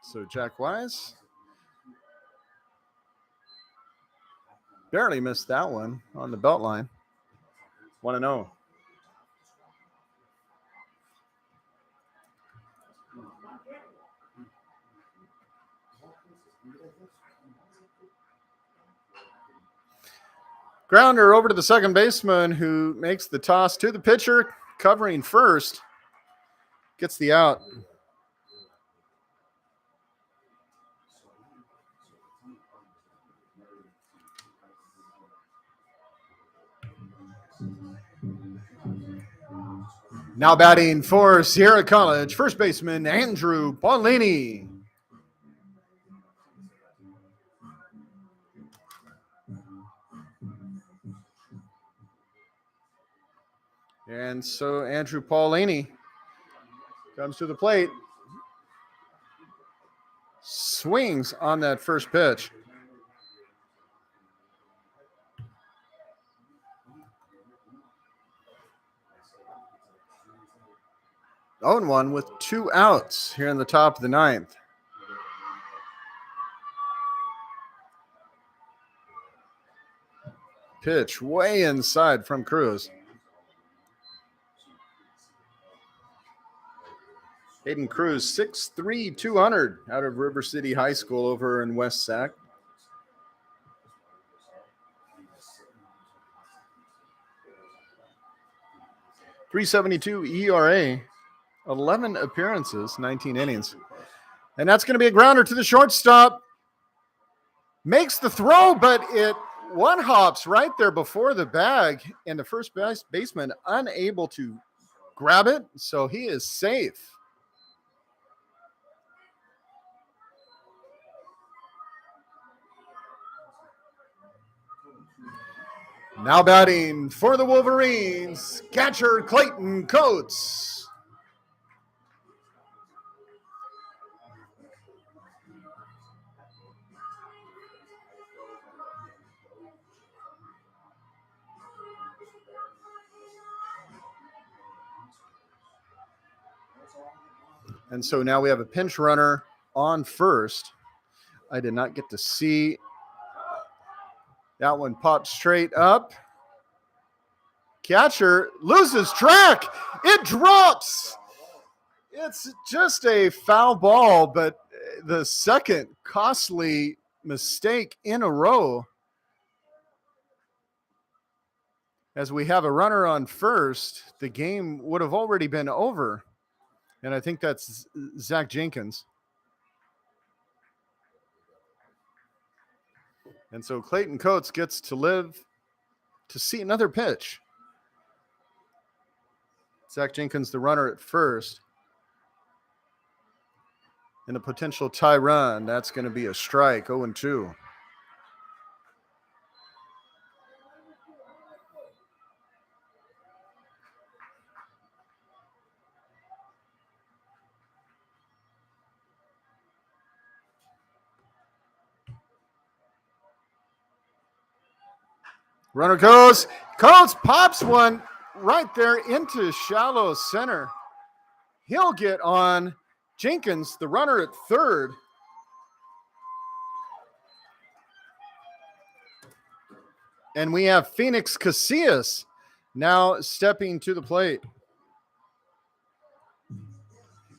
So Jack Wise barely missed that one on the belt line. 1-0. Grounder over to the second baseman, who makes the toss to the pitcher, covering first. Gets the out. Now batting for Sierra College, first baseman Andrew Paulini. And so Andrew Paulini comes to the plate, swings on that first pitch. Oh, and 1 with 2 outs here in the top of the ninth. Pitch way inside from Cruz. Hayden Cruz, 6'3", 200 out of River City High School over in West Sac. .372 ERA, 11 appearances, 19 innings. And that's going to be a grounder to the shortstop. Makes the throw, but it one hops right there before the bag, and the first baseman unable to grab it, so he is safe. Now batting for the Wolverines, catcher Clayton Coates. And so now we have a pinch runner on first. I did not get to see that one pop straight up. Catcher loses track. It drops. It's just a foul ball, but the second costly mistake in a row. As we have a runner on first, the game would have already been over. And I think that's Zach Jenkins. And so Clayton Coates gets to live to see another pitch. Zach Jenkins, the runner at first. And a potential tie run. That's going to be a strike, 0-2. Runner goes. Coates pops one right there into shallow center. He'll get on Jenkins, the runner at third. And we have Phoenix Casillas now stepping to the plate.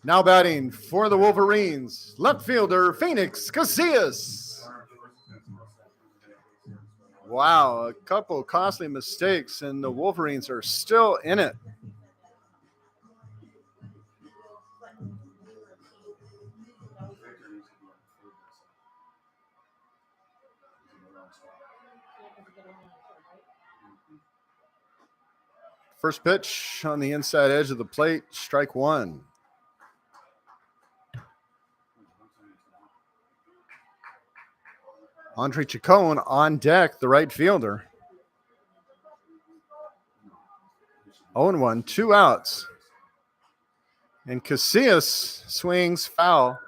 Now batting for the Wolverines, left fielder Phoenix Casillas. Wow, a couple costly mistakes, and the Wolverines are still in it. First pitch on the inside edge of the plate, strike one. Andre Chacon on deck, the right fielder. 0-1, 2 outs. And Casillas swings foul.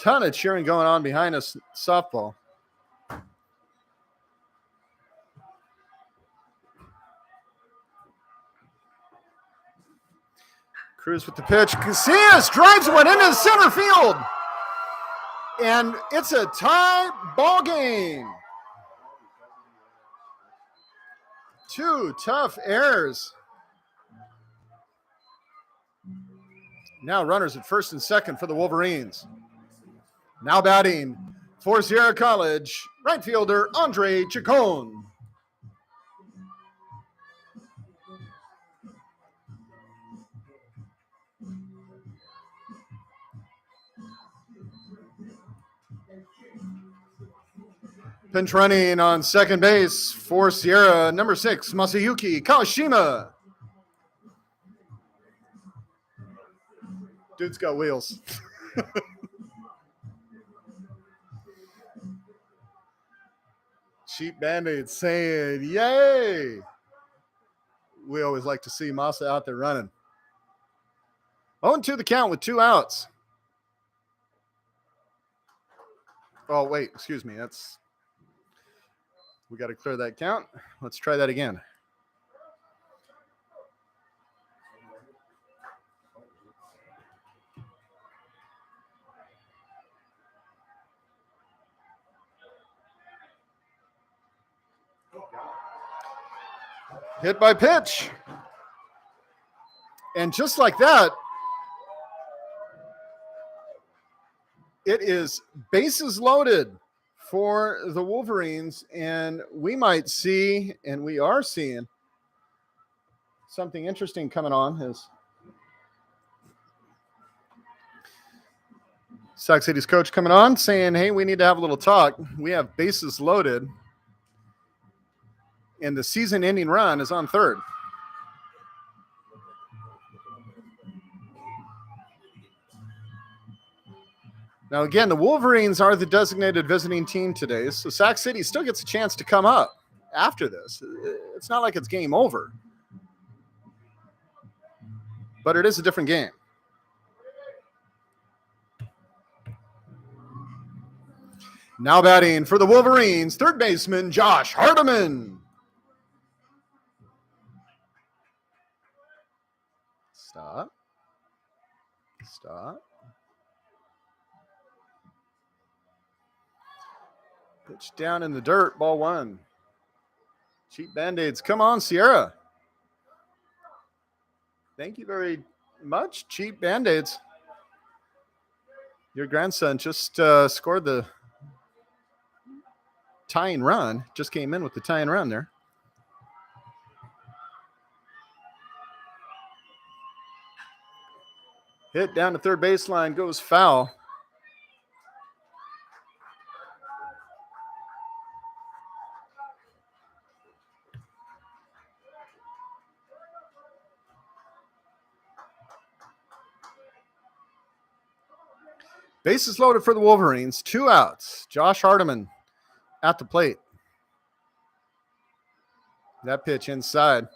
Ton of cheering going on behind us, softball. Cruz with the pitch. Casillas drives one into center field. And it's a tie ball game. Two tough errors. Now runners at first and second for the Wolverines. Now batting for Sierra College, right fielder Andre Chacon. Pinch running on second base for Sierra, number 6, Masayuki Kawashima. Dude's got wheels. Cheap Band-Aid saying, yay! We always like to see Masa out there running. 0-2 the count with 2 outs. Oh, wait, excuse me. We got to clear that count. Let's try that again. Hit by pitch. And just like that, it is bases loaded for the Wolverines, and we might see, and we are seeing, something interesting coming on. As Sac City's coach coming on saying, hey, we need to have a little talk. We have bases loaded, and the season-ending run is on third. Now, again, the Wolverines are the designated visiting team today, so Sac City still gets a chance to come up after this. It's not like it's game over, but it is a different game. Now batting for the Wolverines, third baseman Josh Hardiman. Stop. Pitch down in the dirt, ball one. Cheap Band-Aids. Come on, Sierra. Thank you very much, Cheap Band-Aids. Your grandson just scored the tying run. Just came in with the tying run there. Hit down the third baseline, goes foul. Bases loaded for the Wolverines, 2 outs. Josh Hardiman at the plate. That pitch inside.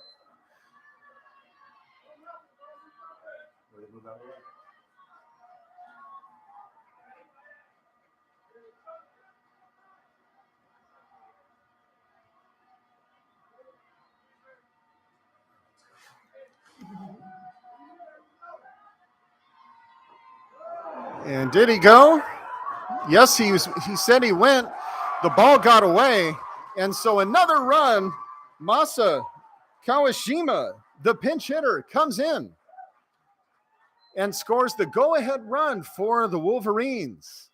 And did he go? Yes, he said he went. The ball got away. And so another run, Masa Kawashima, the pinch hitter, comes in and scores the go-ahead run for the Wolverines.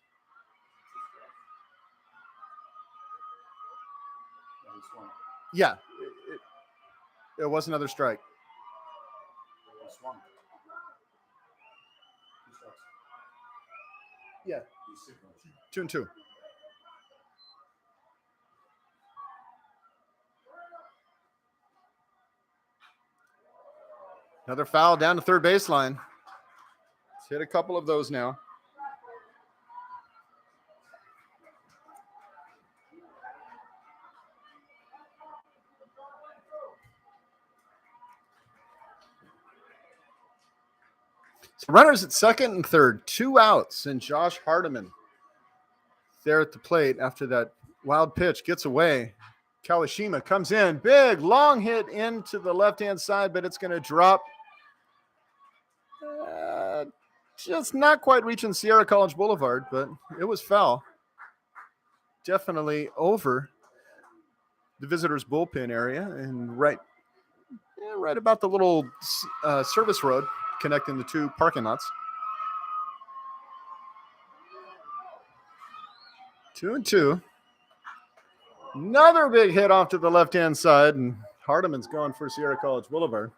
Yeah, it was another strike. Yeah, 2-2. Another foul down to third baseline. Let's hit a couple of those now. So runners at second and third, 2 outs, and Josh Hardiman there at the plate after that wild pitch gets away. Kawashima comes in, big long hit into the left-hand side, but it's going to drop. Just not quite reaching Sierra College Boulevard, but it was foul. Definitely over the visitors' bullpen area and right about the little service road connecting the two parking lots. 2-2. Another big hit off to the left-hand side, and Hardiman's going for Sierra College Boulevard.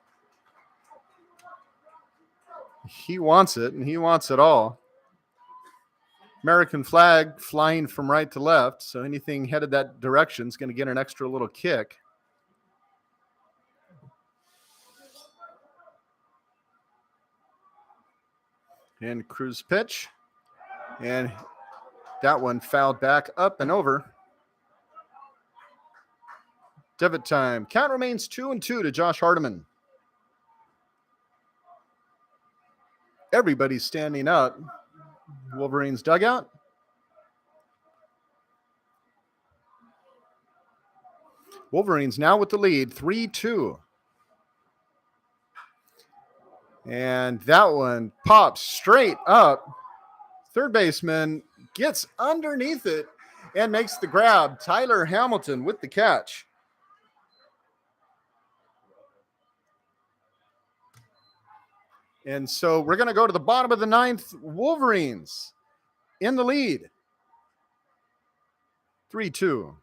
He wants it, and he wants it all. American flag flying from right to left, so anything headed that direction is going to get an extra little kick. And Cruz pitch, and that one fouled back up and over. Devitt time. Count remains 2-2 to Josh Hardiman. Everybody's standing up. Wolverines dugout. Wolverines now with the lead, 3-2. And that one pops straight up. Third baseman gets underneath it and makes the grab. Tyler Hamilton with the catch. And so we're going to go to the bottom of the ninth. Wolverines in the lead. 3-2.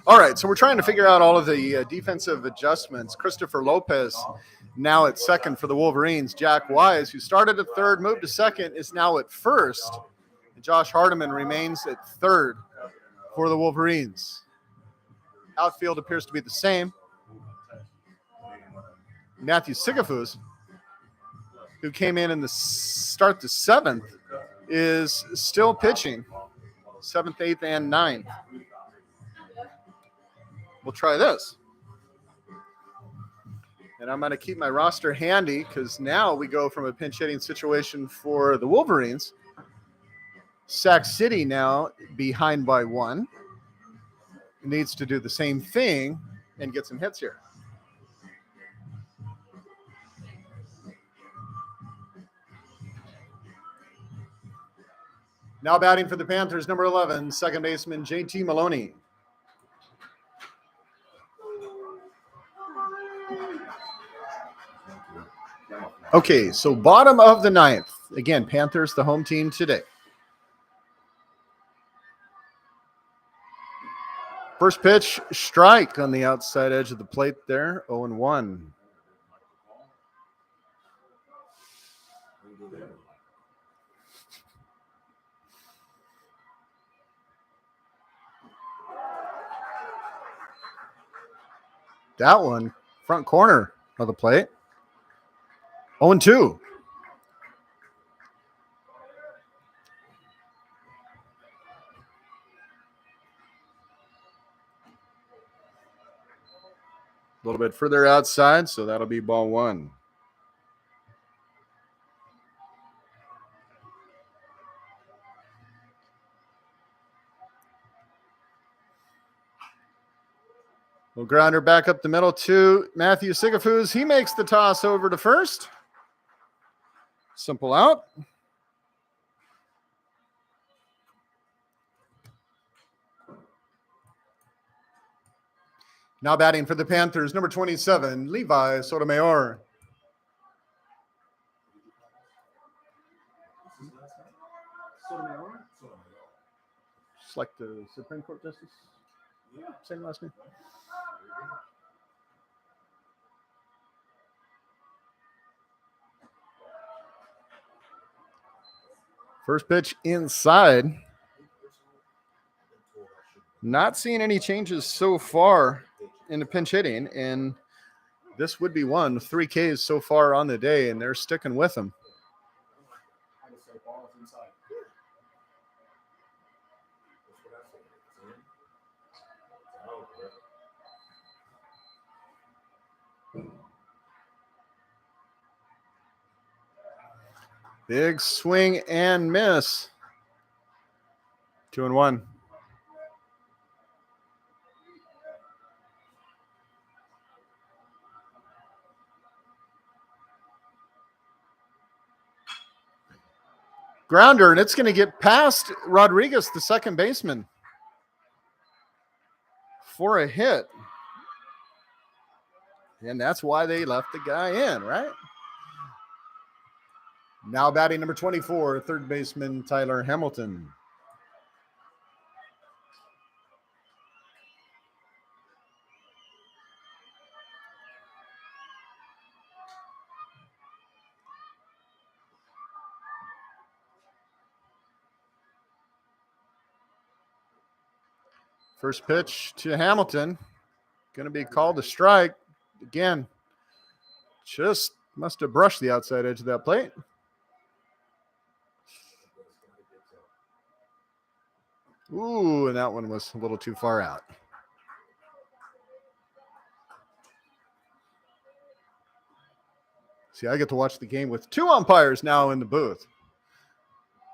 All right, so we're trying to figure out all of the defensive adjustments. Christopher Lopez now at second for the Wolverines. Jack Wise, who started at third, moved to second, is now at first. And Josh Hardiman remains at third for the Wolverines. Outfield appears to be the same. Matthew Sigafus, who came in the start the seventh, is still pitching. 7th, 8th, and 9th. We'll try this. And I'm going to keep my roster handy because now we go from a pinch hitting situation for the Wolverines. Sac City now behind by 1. Needs to do the same thing and get some hits here. Now batting for the Panthers, number 11, second baseman JT Maloney. Okay, so bottom of the 9th. Again, Panthers, the home team today. First pitch, strike on the outside edge of the plate there, 0-1. That one, front corner of the plate, 0-2. A little bit further outside, so that'll be ball 1. Little grounder back up the middle to Matthew Sigafus. He makes the toss over to first. Simple out. Now batting for the Panthers, number 27, Levi Sotomayor. Just like the Supreme Court Justice. Same last name. First pitch inside. Not seeing any changes so far in the pinch hitting, and this would be one. 3 Ks so far on the day, and they're sticking with them. Big swing and miss. 2-1. Grounder, and it's going to get past Rodriguez, the second baseman, for a hit. And that's why they left the guy in, right? Now batting number 24, third baseman Tyler Hamilton. First pitch to Hamilton. Going to be called a strike. Again, just must have brushed the outside edge of that plate. Ooh, and that one was a little too far out. See, I get to watch the game with 2 umpires now in the booth.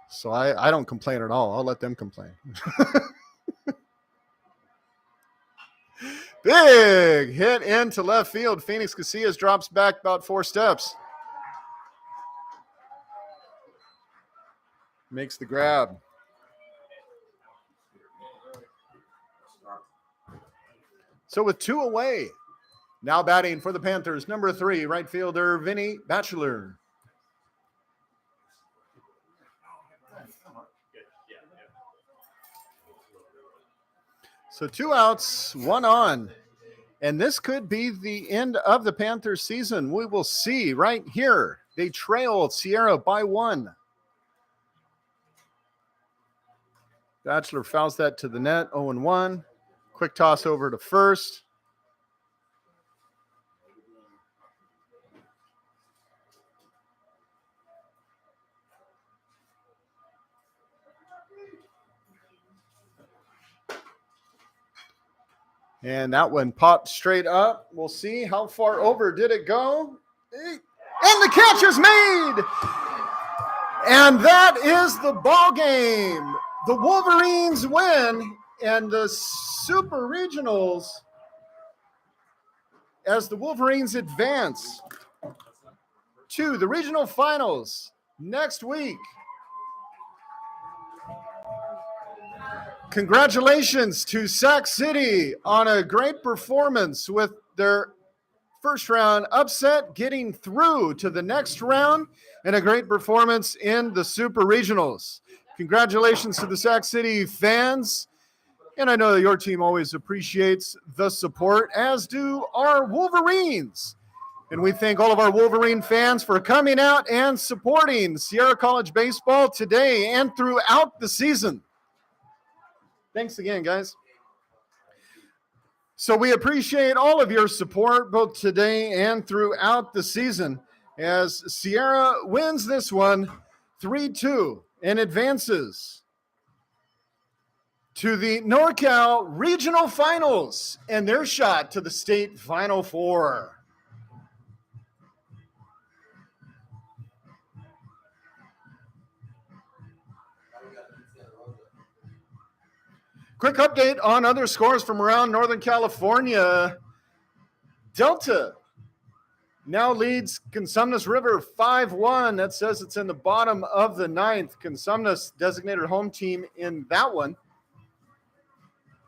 So I don't complain at all. I'll let them complain. Big hit into left field. Phoenix Casillas drops back about 4 steps. Makes the grab. So with 2 away, now batting for the Panthers, number 3, right fielder Vinny Batchelor. So 2 outs, 1 on. And this could be the end of the Panthers season. We will see right here. They trail Sierra by 1. Batchelor fouls that to the net, 0-1. Quick toss over to first. And that one popped straight up. We'll see how far over did it go. And the catch is made. And that is the ball game. The Wolverines win, and the Super Regionals, as the Wolverines advance to the regional finals next week. Congratulations to Sac City on a great performance with their first round upset, getting through to the next round, and a great performance in the Super Regionals. Congratulations to the Sac City fans. And I know that your team always appreciates the support, as do our Wolverines. And we thank all of our Wolverine fans for coming out and supporting Sierra College baseball today and throughout the season. Thanks again, guys. So we appreciate all of your support both today and throughout the season, as Sierra wins this one 3-2 and advances to the NorCal Regional Finals and their shot to the state Final Four. Quick update on other scores from around Northern California. Delta now leads Consumnes River 5-1. That says it's in the bottom of the ninth. Consumnes designated home team in that one.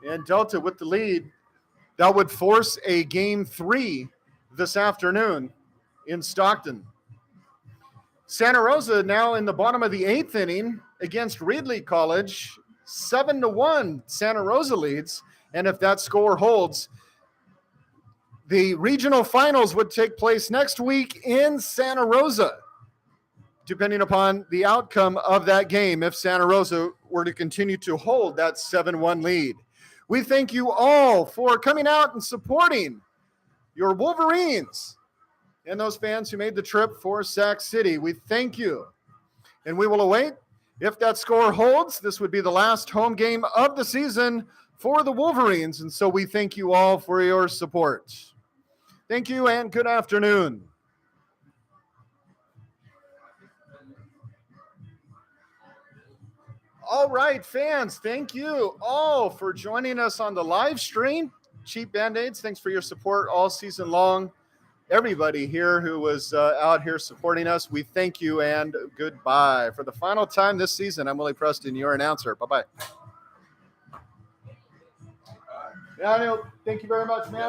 And Delta with the lead. That would force a game 3 this afternoon in Stockton. Santa Rosa now in the bottom of the 8th inning against Reedley College. 7-1 Santa Rosa leads. And if that score holds, the regional finals would take place next week in Santa Rosa, depending upon the outcome of that game, if Santa Rosa were to continue to hold that 7-1 lead. We thank you all for coming out and supporting your Wolverines and those fans who made the trip for Sac City. We thank you. And we will await, if that score holds, this would be the last home game of the season for the Wolverines. And so we thank you all for your support. Thank you and good afternoon. All right, fans, thank you all for joining us on the live stream. Cheap Band-Aids, thanks for your support all season long. Everybody here who was out here supporting us, we thank you and goodbye. For the final time this season, I'm Willie Preston, your announcer. Bye-bye. Yeah, Neil, thank you very much, man.